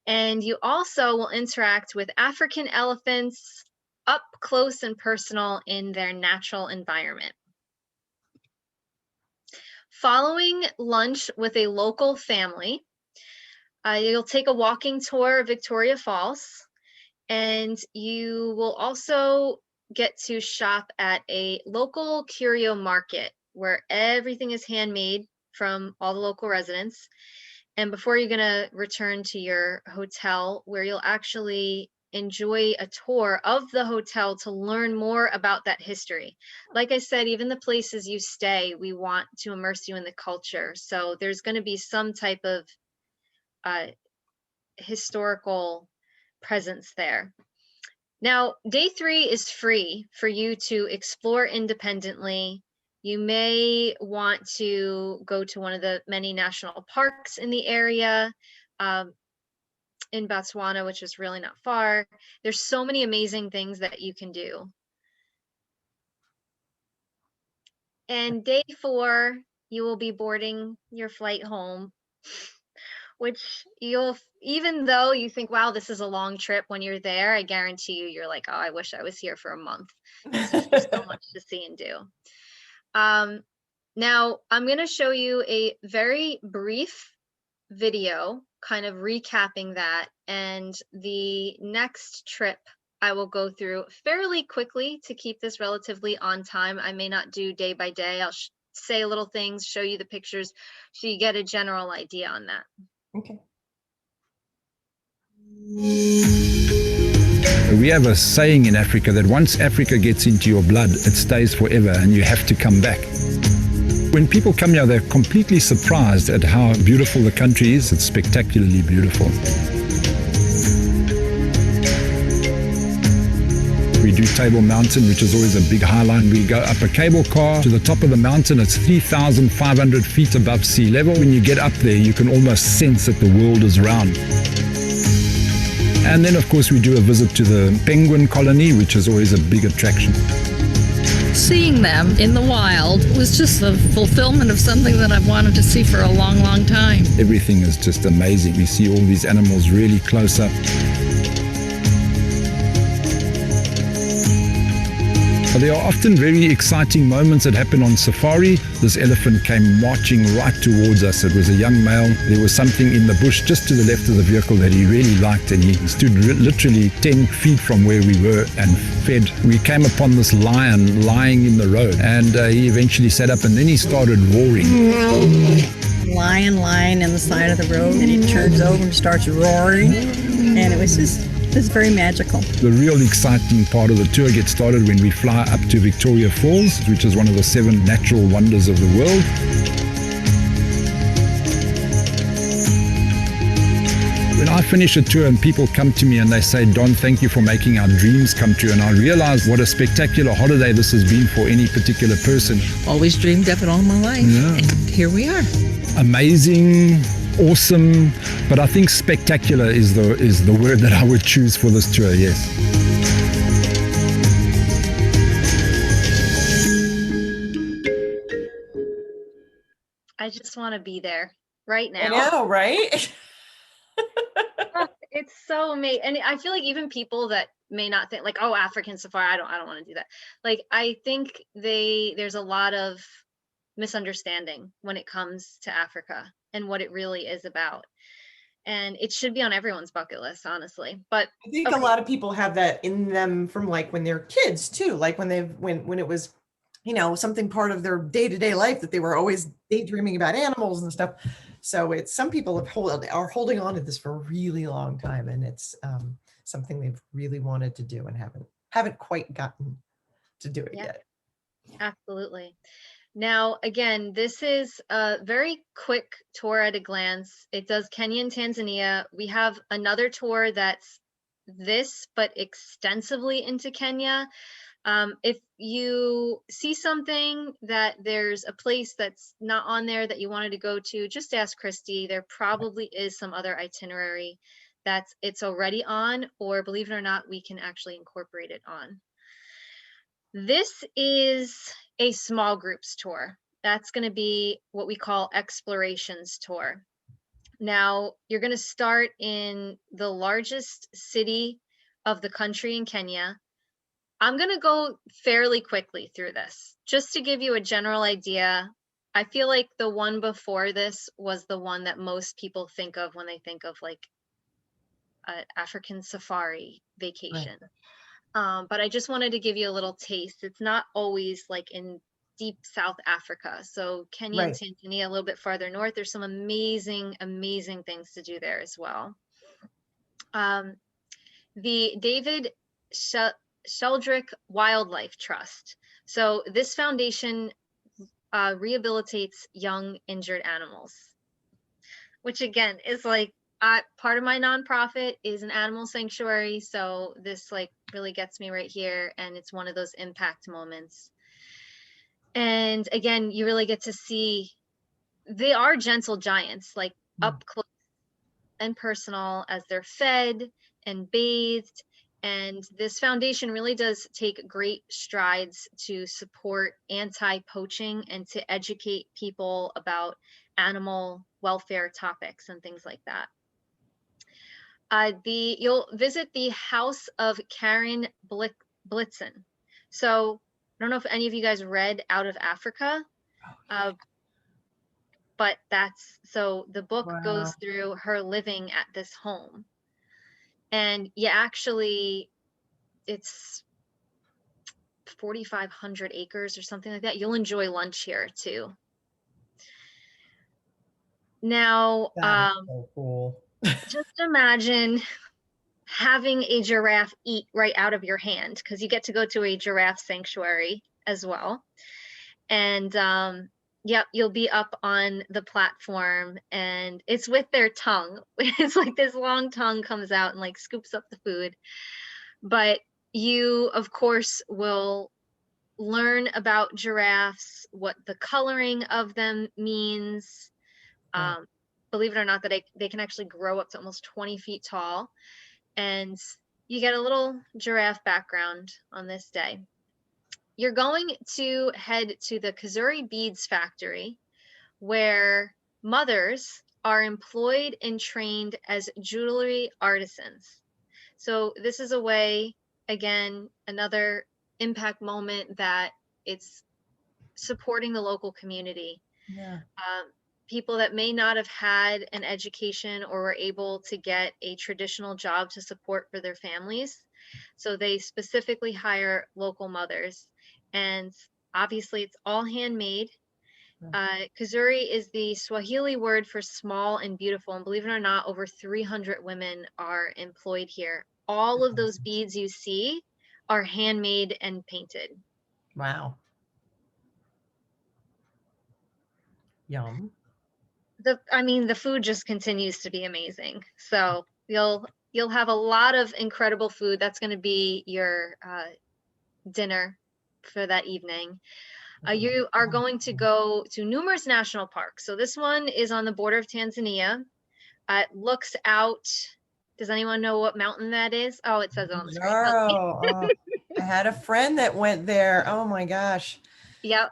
And you also will interact with African elephants up close and personal in their natural environment. Following lunch with a local family, you'll take a walking tour of Victoria Falls, and you will also get to shop at a local curio market where everything is handmade from all the local residents. And before you're going to return to your hotel, where you'll actually enjoy a tour of the hotel to learn more about that history. Like I said, even the places you stay, we want to immerse you in the culture. So there's going to be some type of historical presence there. Now, day 3 is free for you to explore independently. You may want to go to one of the many national parks in the area, in Botswana, which is really not far. There's so many amazing things that you can do. And day 4, you will be boarding your flight home, which even though you think, wow, this is a long trip, when you're there, I guarantee you, you're like, oh, I wish I was here for a month. There's just so much to see and do. Now, I'm going to show you a very brief video kind of recapping that, and the next trip I will go through fairly quickly to keep this relatively on time. I may not do day by day. I'll say little things, show you the pictures, so you get a general idea on that. Okay. We have a saying in Africa that once Africa gets into your blood, it stays forever and you have to come back. When people come here, they're completely surprised at how beautiful the country is. It's spectacularly beautiful. We do Table Mountain, which is always a big highlight. We go up a cable car to the top of the mountain. It's 3,500 feet above sea level. When you get up there, you can almost sense that the world is round. And then, of course, we do a visit to the penguin colony, which is always a big attraction. Seeing them in the wild was just the fulfillment of something that I've wanted to see for a long, long time. Everything is just amazing. We see all these animals really close up. But there are often very exciting moments that happen on safari. This elephant came marching right towards us. It was a young male. There was something in the bush just to the left of the vehicle that he really liked, and he stood literally 10 feet from where we were and fed. We came upon this lion lying in the road, and he eventually sat up, and then he started roaring. Lion lying in the side of the road, and he turns over and starts roaring, and it was very magical. The real exciting part of the tour gets started when we fly up to Victoria Falls, which is one of the 7 natural wonders of the world. When I finish a tour and people come to me and they say, Don, thank you for making our dreams come true, and I realize what a spectacular holiday this has been for any particular person. Always dreamed of it all my life. Yeah. And here we are. Amazing, awesome, but I think spectacular is the word that I would choose for this tour, yes. I just want to be there right now. I know, right? It's so amazing. And I feel like even people that may not think like, oh, African safari, I don't want to do that. Like, I think there's a lot of misunderstanding when it comes to Africa and what it really is about. And it should be on everyone's bucket list, honestly. But I think a lot of people have that in them from like when they're kids too, like when it was, something part of their day-to-day life that they were always daydreaming about animals and stuff. So it's, some people are holding on to this for a really long time, and it's something they've really wanted to do and haven't quite gotten to do it yet. Absolutely. Now, again, this is a very quick tour at a glance. It does Kenya and Tanzania. We have another tour that's this, but extensively into Kenya. If you see something that there's a place that's not on there that you wanted to go to, just ask Christy. There probably is some other itinerary it's already on, or believe it or not, we can actually incorporate it on. This is a small groups tour. That's going to be what we call explorations tour. Now, you're going to start in the largest city of the country in Kenya. I'm going to go fairly quickly through this, just to give you a general idea. I feel like the one before this was the one that most people think of when they think of like an African safari vacation. Right. But I just wanted to give you a little taste. It's not always like in deep South Africa. So Kenya and Tanzania, a little bit farther north, there's some amazing, amazing things to do there as well. The David Sheldrick Wildlife Trust. So this foundation rehabilitates young injured animals, which again is like part of my nonprofit is an animal sanctuary. So this like really gets me right here, and it's one of those impact moments. And again, you really get to see they are gentle giants, like up close and personal as they're fed and bathed. And this foundation really does take great strides to support anti-poaching and to educate people about animal welfare topics and things like that. You'll visit the House of Karen Blitzen. So I don't know if any of you guys read Out of Africa, but so the book goes through her living at this home. And it's 4,500 acres or something like that. You'll enjoy lunch here too. Now, so cool. Just imagine having a giraffe eat right out of your hand, because you get to go to a giraffe sanctuary as well. And you'll be up on the platform, and it's with their tongue. It's like this long tongue comes out and like scoops up the food. But you, of course, will learn about giraffes, what the coloring of them means. Believe it or not, that they can actually grow up to almost 20 feet tall. And you get a little giraffe background on this day. You're going to head to the Kazuri Beads Factory, where mothers are employed and trained as jewelry artisans. So this is a way, again, another impact moment that it's supporting the local community. Yeah. People that may not have had an education or were able to get a traditional job to support for their families. So they specifically hire local mothers. And obviously it's all handmade. Kuzuri is the Swahili word for small and beautiful. And believe it or not, over 300 women are employed here. All of those beads you see are handmade and painted. Wow. Yum. The food just continues to be amazing. So you'll have a lot of incredible food. That's going to be your dinner for that evening. You are going to go to numerous national parks. So this one is on the border of Tanzania. It looks out. Does anyone know what mountain that is? Oh, it says it on the screen. Oh, I had a friend that went there. Oh my gosh. Yep.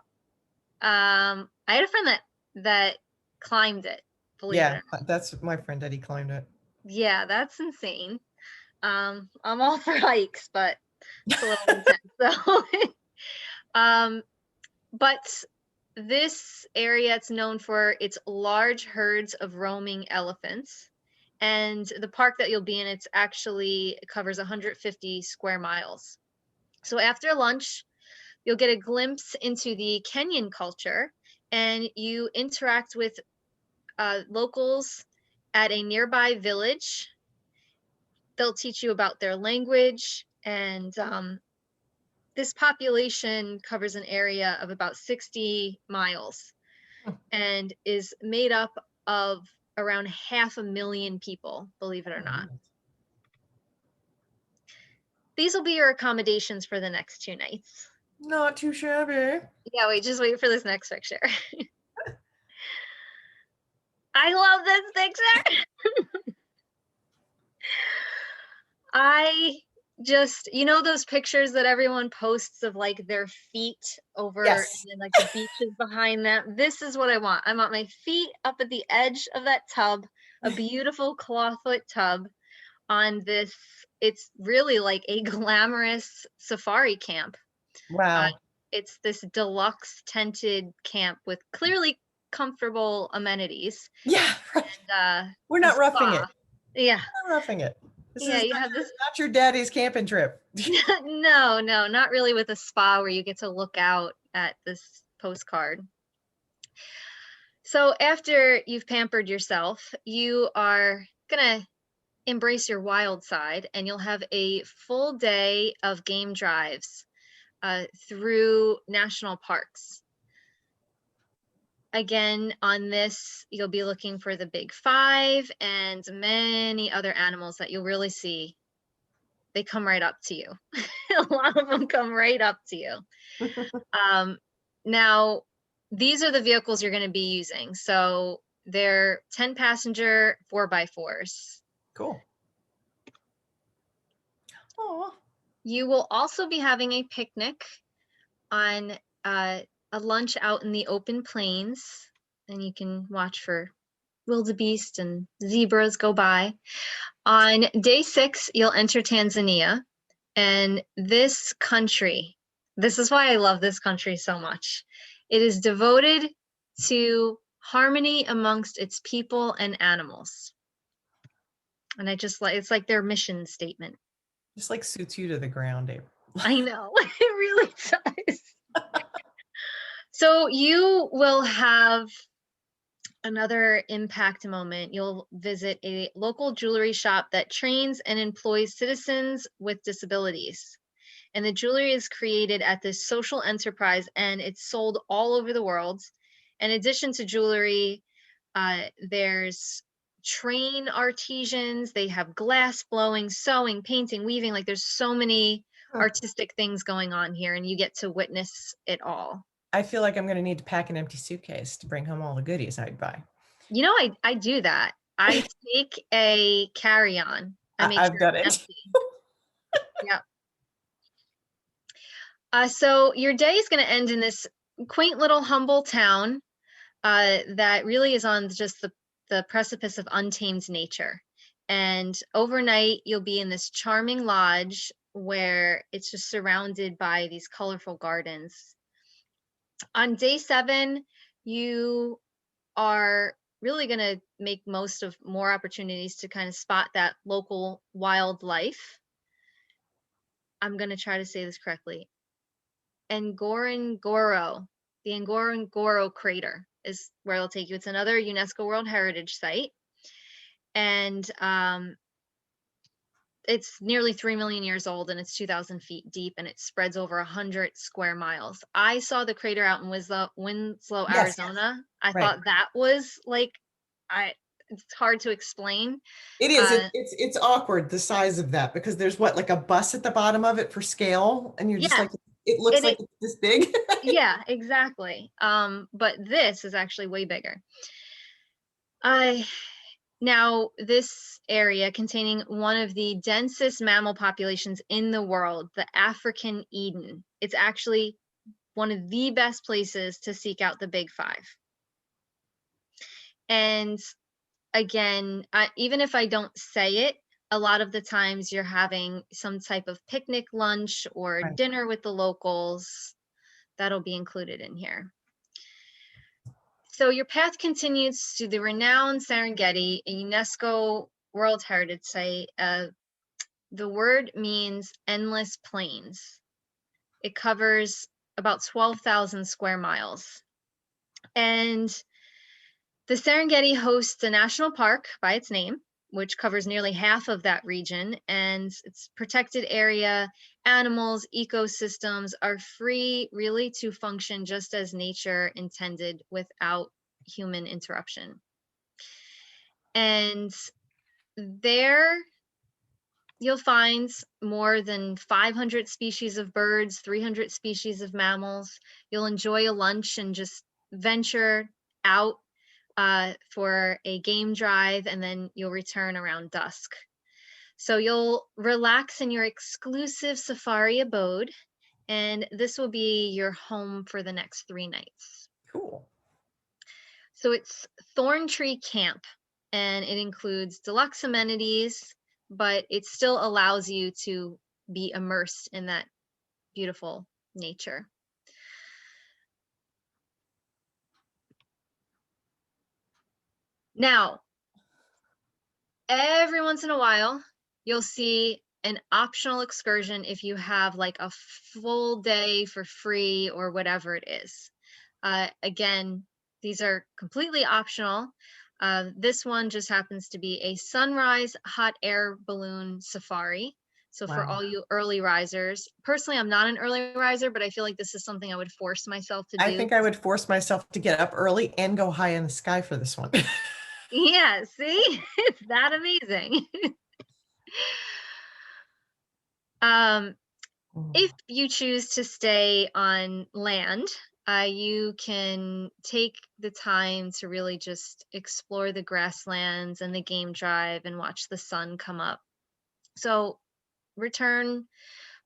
I had a friend that climbed it. Believe it or not. That's my friend Eddie climbed it. Yeah, that's insane. I'm all for hikes, but it's a little intense. So, but this area, it's known for its large herds of roaming elephants. And the park that you'll be in, it's actually covers 150 square miles. So after lunch, you'll get a glimpse into the Kenyan culture, and you interact with locals at a nearby village. They'll teach you about their language, and this population covers an area of about 60 miles and is made up of around 500,000 people, believe it or not. These will be your accommodations for the next 2 nights. Not too shabby. Yeah, just wait for this next picture. I love this picture. I just, those pictures that everyone posts of like their feet over and then like the beaches behind them. This is what I want. I want my feet up at the edge of that tub, a beautiful clawfoot tub on this. It's really like a glamorous safari camp. Wow. It's this deluxe tented camp with clearly comfortable amenities. Yeah. And, we're not roughing it. Yeah. We're not roughing it. This is you have this. Not your daddy's camping trip. No, not really with a spa where you get to look out at this postcard. So after you've pampered yourself, you are gonna embrace your wild side, and you'll have a full day of game drives through national parks. Again, on this, you'll be looking for the big 5 and many other animals that you'll really see. They come right up to you. A lot of them come right up to you. Now, these are the vehicles you're going to be using. So they're 10-passenger 4x4s. Cool. Aww. You will also be having a picnic on a lunch out in the open plains, and you can watch for wildebeest and zebras go by. On day 6, you'll enter Tanzania, and this country, this is why I love this country so much. It is devoted to harmony amongst its people and animals. And it's like their mission statement. Just like suits you to the ground, April. I know, it really does. So you will have another impact moment. You'll visit a local jewelry shop that trains and employs citizens with disabilities. And the jewelry is created at this social enterprise, and it's sold all over the world. In addition to jewelry, there's train artisans, they have glass blowing, sewing, painting, weaving. Like there's so many artistic things going on here, and you get to witness it all. I feel like I'm going to need to pack an empty suitcase to bring home all the goodies I'd buy. I do that. I take a carry-on. I've done it. Yeah. So your day is going to end in this quaint little humble town that really is on just the precipice of untamed nature. And overnight, you'll be in this charming lodge where it's just surrounded by these colorful gardens. On day 7, you are really going to make most of more opportunities to kind of spot that local wildlife. I'm going to try to say this correctly. Ngorongoro, the Ngorongoro crater is where it'll take you. It's another UNESCO World Heritage Site. And it's nearly 3 million years old, and it's 2,000 feet deep, and it spreads over 100 square miles. I saw the crater out in Winslow, Yes, Arizona. I right. thought that was like, it's hard to explain. It is. It's awkward, the size of that, because there's what, like a bus at the bottom of it for scale, and you're just Yeah. like, it looks And like it's this big. Yeah, exactly. But this is actually way bigger. Now, this area containing one of the densest mammal populations in the world, the African Eden, it's actually one of the best places to seek out the Big Five. And again, even if I don't say it, a lot of the times you're having some type of picnic lunch or Right. dinner with the locals. That'll be included in here. So your path continues to the renowned Serengeti, a UNESCO World Heritage Site. The word means endless plains. It covers about 12,000 square miles. And the Serengeti hosts a national park by its name, which covers nearly half of that region, and its protected area. Animals, ecosystems are free really to function just as nature intended without human interruption. And there you'll find more than 500 species of birds, 300 species of mammals. You'll enjoy a lunch and just venture out for a game drive, and then you'll return around dusk. So you'll relax in your exclusive safari abode, and this will be your home for the next 3 nights. Cool. So it's Thorn Tree Camp, and it includes deluxe amenities, but it still allows you to be immersed in that beautiful nature. Now, every once in a while, you'll see an optional excursion if you have like a full day for free or whatever it is. Again, these are completely optional. This one just happens to be a sunrise hot air balloon safari. So for all you early risers, personally, I'm not an early riser, but I feel like this is something I would force myself to do. I think I would force myself to get up early and go high in the sky for this one. Yeah, see, it's that amazing. If you choose to stay on land, you can take the time to really just explore the grasslands and the game drive and watch the sun come up. So return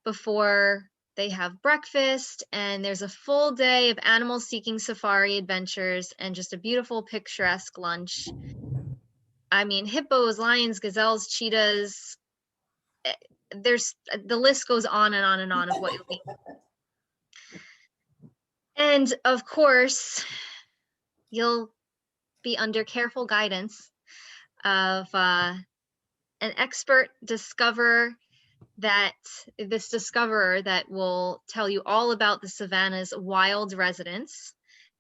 before they have breakfast, and there's a full day of animal seeking safari adventures and just a beautiful picturesque lunch. I mean, hippos, lions, gazelles, cheetahs, the list goes on and on and on of what you'll be. And of course, you'll be under careful guidance of an expert discoverer that will tell you all about the savannah's wild residents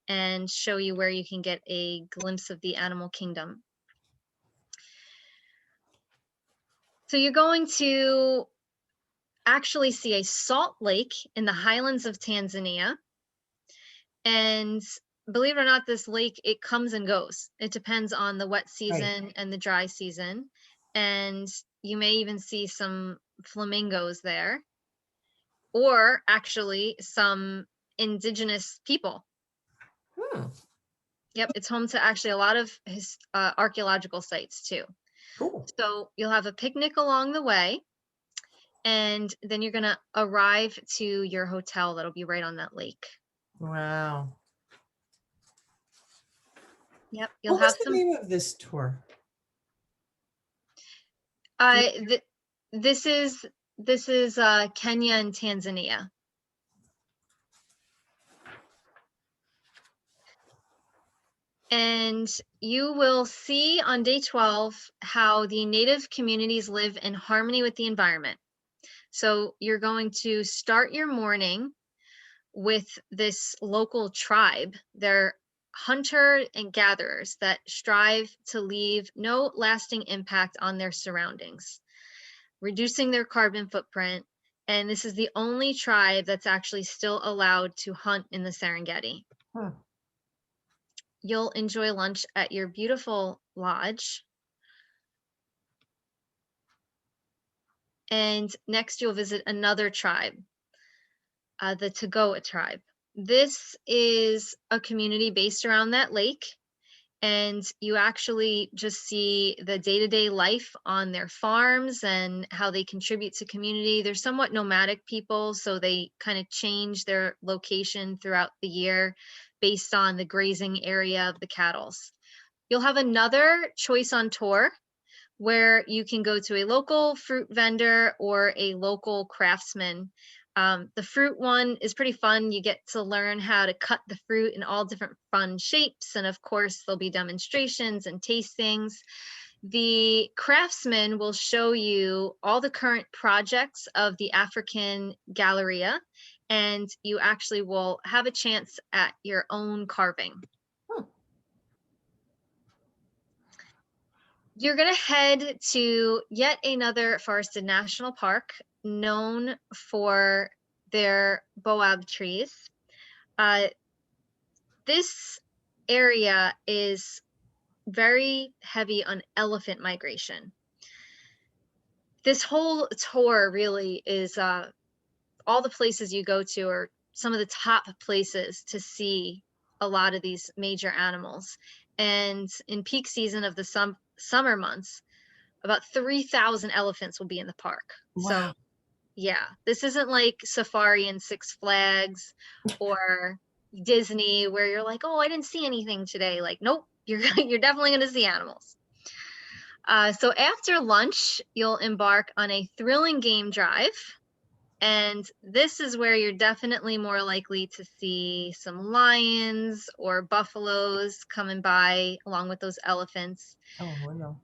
and show you where you can get a glimpse of the animal kingdom. So you're going to actually see a salt lake in the highlands of Tanzania. And believe it or not, this lake, it comes and goes. It depends on the wet season and the dry season. And you may even see some flamingos there, or actually some indigenous people. Yep, it's home to actually a lot of archaeological sites too. Cool. So you'll have a picnic along the way, and then you're gonna arrive to your hotel that'll be right on that lake. Wow. Yep, you'll What have was the name of this tour? This is This is Kenya and Tanzania. And you will see on day 12 how the native communities live in harmony with the environment. So you're going to start your morning with this local tribe. They're hunter and gatherers that strive to leave no lasting impact on their surroundings, reducing their carbon footprint. And this is the only tribe that's actually still allowed to hunt in the Serengeti. Huh. You'll enjoy lunch at your beautiful lodge. And next you'll visit another tribe, the Tagoa tribe. This is a community based around that lake, and you actually just see the day-to-day life on their farms and how they contribute to community. They're somewhat nomadic people, so they kind of change their location throughout the year based on the grazing area of the cattle. You'll have another choice on tour where you can go to a local fruit vendor or a local craftsman. The fruit one is pretty fun. You get to learn how to cut the fruit in all different fun shapes. And of course, there'll be demonstrations and tastings. The craftsman will show you all the current projects of the African Galleria, and you actually will have a chance at your own carving. You're going to head to yet another forested national park known for their boab trees. This area is very heavy on elephant migration. This whole tour really is all the places you go to are some of the top places to see a lot of these major animals. And in peak season of the summer months, about 3,000 elephants will be in the park. Wow. So yeah, this isn't like Safari and Six Flags or Disney where you're like, oh, I didn't see anything today. Like, nope, you're definitely going to see animals. So after lunch, you'll embark on a thrilling game drive. And this is where you're definitely more likely to see some lions or buffaloes coming by along with those elephants. Oh, no.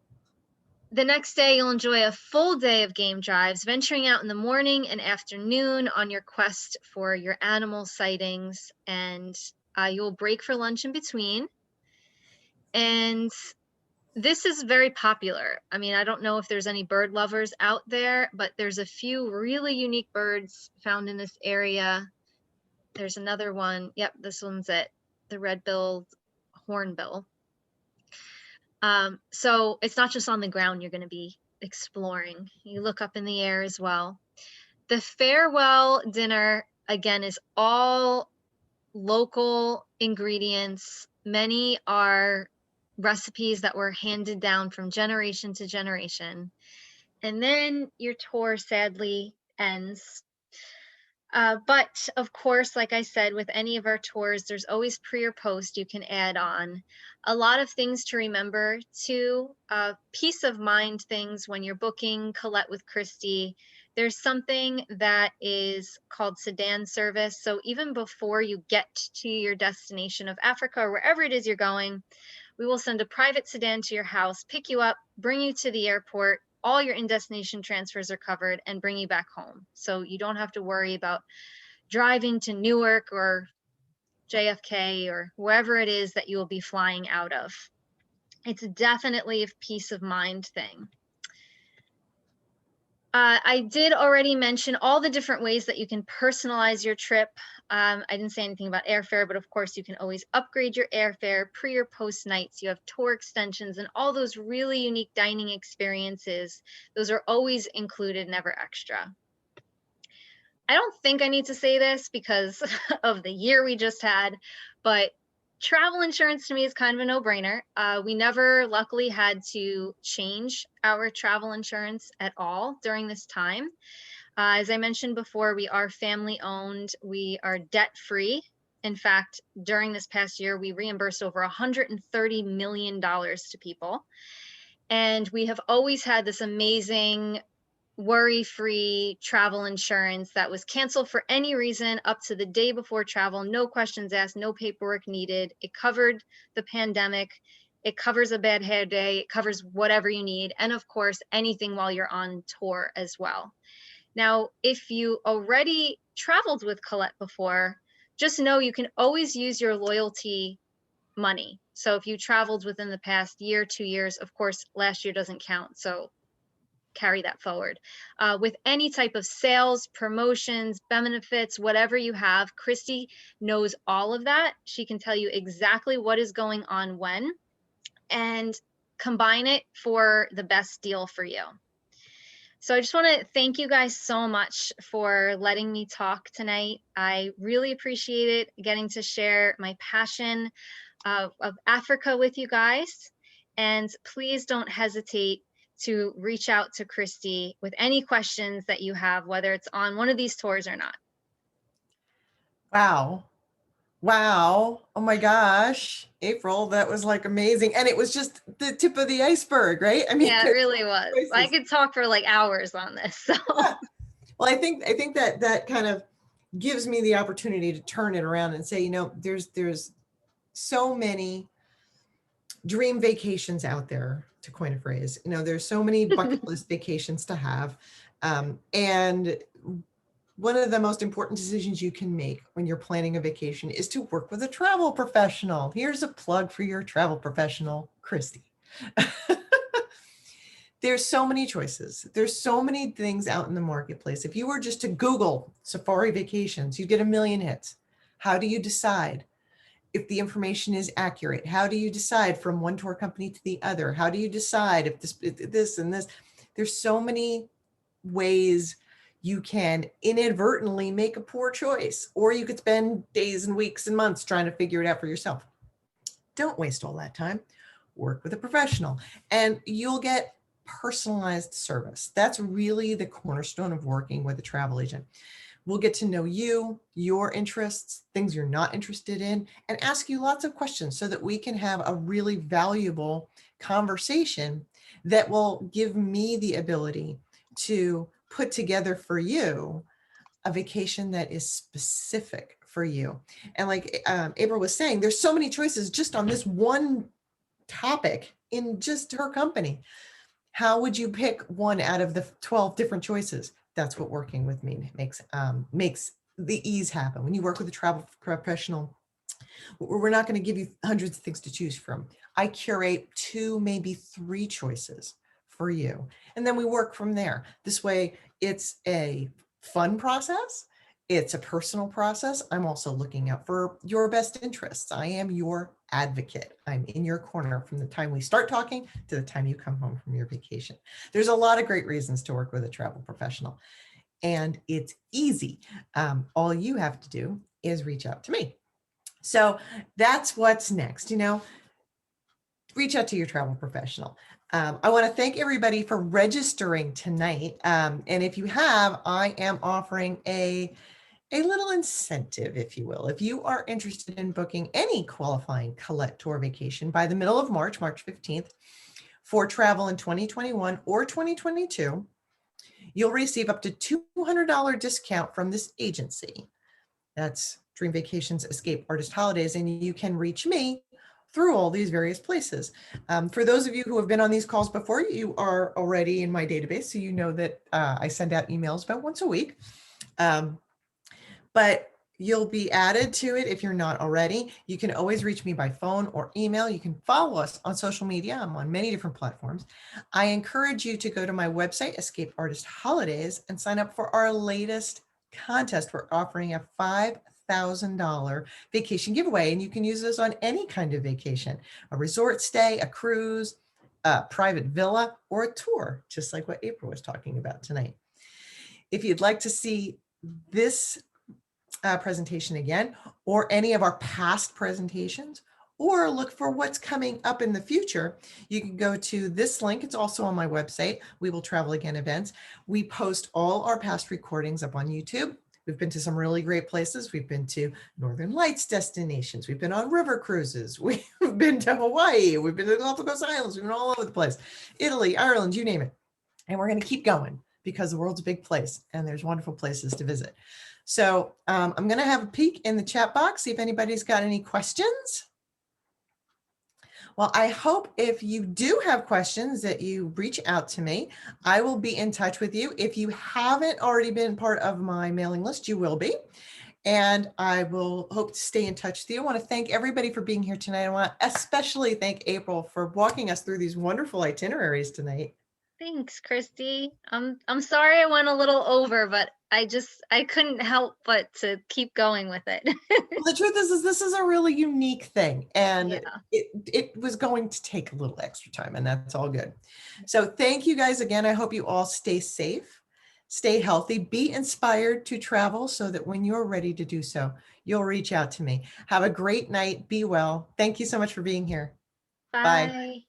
The next day, you'll enjoy a full day of game drives, venturing out in the morning and afternoon on your quest for your animal sightings. And you'll break for lunch in between. And this is very popular. I mean, I don't know if there's any bird lovers out there, but there's a few really unique birds found in this area. There's another one. Yep, this one's it, the red-billed hornbill. So it's not just on the ground you're going to be exploring. You look up in the air as well. The farewell dinner, again, is all local ingredients. Many are recipes that were handed down from generation to generation. And then your tour sadly ends. But of course, like I said, with any of our tours, there's always pre or post you can add on. A lot of things to remember too, peace of mind things when you're booking Colette with Christy. There's something that is called sedan service. So even before you get to your destination of Africa or wherever it is you're going, we will send a private sedan to your house, pick you up, bring you to the airport. All your in-destination transfers are covered and bring you back home. So you don't have to worry about driving to Newark or JFK or wherever it is that you will be flying out of. It's definitely a peace of mind thing. I did already mention all the different ways that you can personalize your trip. I didn't say anything about airfare, but of course you can always upgrade your airfare pre or post nights. You have tour extensions and all those really unique dining experiences. Those are always included, never extra. I don't think I need to say this because of the year we just had, but travel insurance to me is kind of a no-brainer. We never luckily had to change our travel insurance at all during this time. As I mentioned before, we are family owned. We are debt free. In fact, during this past year, we reimbursed over $130 million to people. And we have always had this amazing worry-free travel insurance that was canceled for any reason up to the day before travel, no questions asked, no paperwork needed. It covered the pandemic. It covers a bad hair day. It covers whatever you need. And of course, anything while you're on tour as well. Now, if you already traveled with Colette before, just know you can always use your loyalty money. So if you traveled within the past year, 2 years, of course, last year doesn't count. So carry that forward. With any type of sales, promotions, benefits, whatever you have, Christy knows all of that. She can tell you exactly what is going on when, and combine it for the best deal for you. So I just want to thank you guys so much for letting me talk tonight. I really appreciate it, getting to share my passion of Africa with you guys. And please don't hesitate to reach out to Christy with any questions that you have, whether it's on one of these tours or not. Wow. Wow. Oh my gosh. April, that was like amazing. And it was just the tip of the iceberg, right? I mean, Yeah, it really was. I could talk for like hours on this. So. Yeah. Well, I think that kind of gives me the opportunity to turn it around and say, you know, there's so many dream vacations out there, to coin a phrase. You know, there's so many bucket list vacations to have. And one of the most important decisions you can make when you're planning a vacation is to work with a travel professional. Here's a plug for your travel professional, Christy. There's so many choices. There's so many things out in the marketplace. If you were just to Google safari vacations, you'd get a million hits. How do you decide if the information is accurate? How do you decide from one tour company to the other? How do you decide if this and this? There's so many ways you can inadvertently make a poor choice, or you could spend days and weeks and months trying to figure it out for yourself. Don't waste all that time. Work with a professional and you'll get personalized service. That's really the cornerstone of working with a travel agent. We'll get to know you, your interests, things you're not interested in, and ask you lots of questions so that we can have a really valuable conversation that will give me the ability to put together for you a vacation that is specific for you. And like April was saying, there's so many choices just on this one topic in just her company. How would you pick one out of the 12 different choices? That's what working with me makes the ease happen. When you work with a travel professional, we're not going to give you hundreds of things to choose from. I curate 2, maybe 3 choices for you. And then we work from there. This way, it's a fun process. It's a personal process. I'm also looking out for your best interests. I am your advocate. I'm in your corner from the time we start talking to the time you come home from your vacation. There's a lot of great reasons to work with a travel professional, and it's easy. All you have to do is reach out to me. So that's what's next. You know, reach out to your travel professional. I want to thank everybody for registering tonight. And if you have, I am offering a little incentive, if you will. If you are interested in booking any qualifying Colette Tour vacation by the middle of March, March 15th, for travel in 2021 or 2022, you'll receive up to $200 discount from this agency. That's Dream Vacations Escape Artist Holidays, and you can reach me through all these various places. For those of you who have been on these calls before, you are already in my database, so you know that I send out emails about once a week. But you'll be added to it if you're not already. You can always reach me by phone or email. You can follow us on social media. I'm on many different platforms. I encourage you to go to my website, Escape Artist Holidays, and sign up for our latest contest. We're offering a $5,000 vacation giveaway, and you can use this on any kind of vacation, a resort stay, a cruise, a private villa, or a tour, just like what April was talking about tonight. If you'd like to see this presentation again, or any of our past presentations, or look for what's coming up in the future, you can go to this link. It's also on my website, We Will Travel Again events. We post all our past recordings up on YouTube. We've been to some really great places. We've been to Northern Lights destinations. We've been on river cruises. We've been to Hawaii. We've been to the Gulf Coast Islands. We've been all over the place. Italy, Ireland, you name it. And we're going to keep going. because the world's a big place and there's wonderful places to visit. So I'm going to have a peek in the chat box, see if anybody's got any questions. Well, I hope if you do have questions that you reach out to me. I will be in touch with you. If you haven't already been part of my mailing list, you will be. And I will hope to stay in touch with you. I want to thank everybody for being here tonight. I want to especially thank April for walking us through these wonderful itineraries tonight. Thanks, Christy. I'm sorry I went a little over, but I couldn't help but to keep going with it. Well, the truth is this is a really unique thing, and Yeah. it was going to take a little extra time, and that's all good. So thank you guys again. I hope you all stay safe, stay healthy, be inspired to travel so that when you're ready to do so, you'll reach out to me. Have a great night. Be well. Thank you so much for being here. Bye. Bye.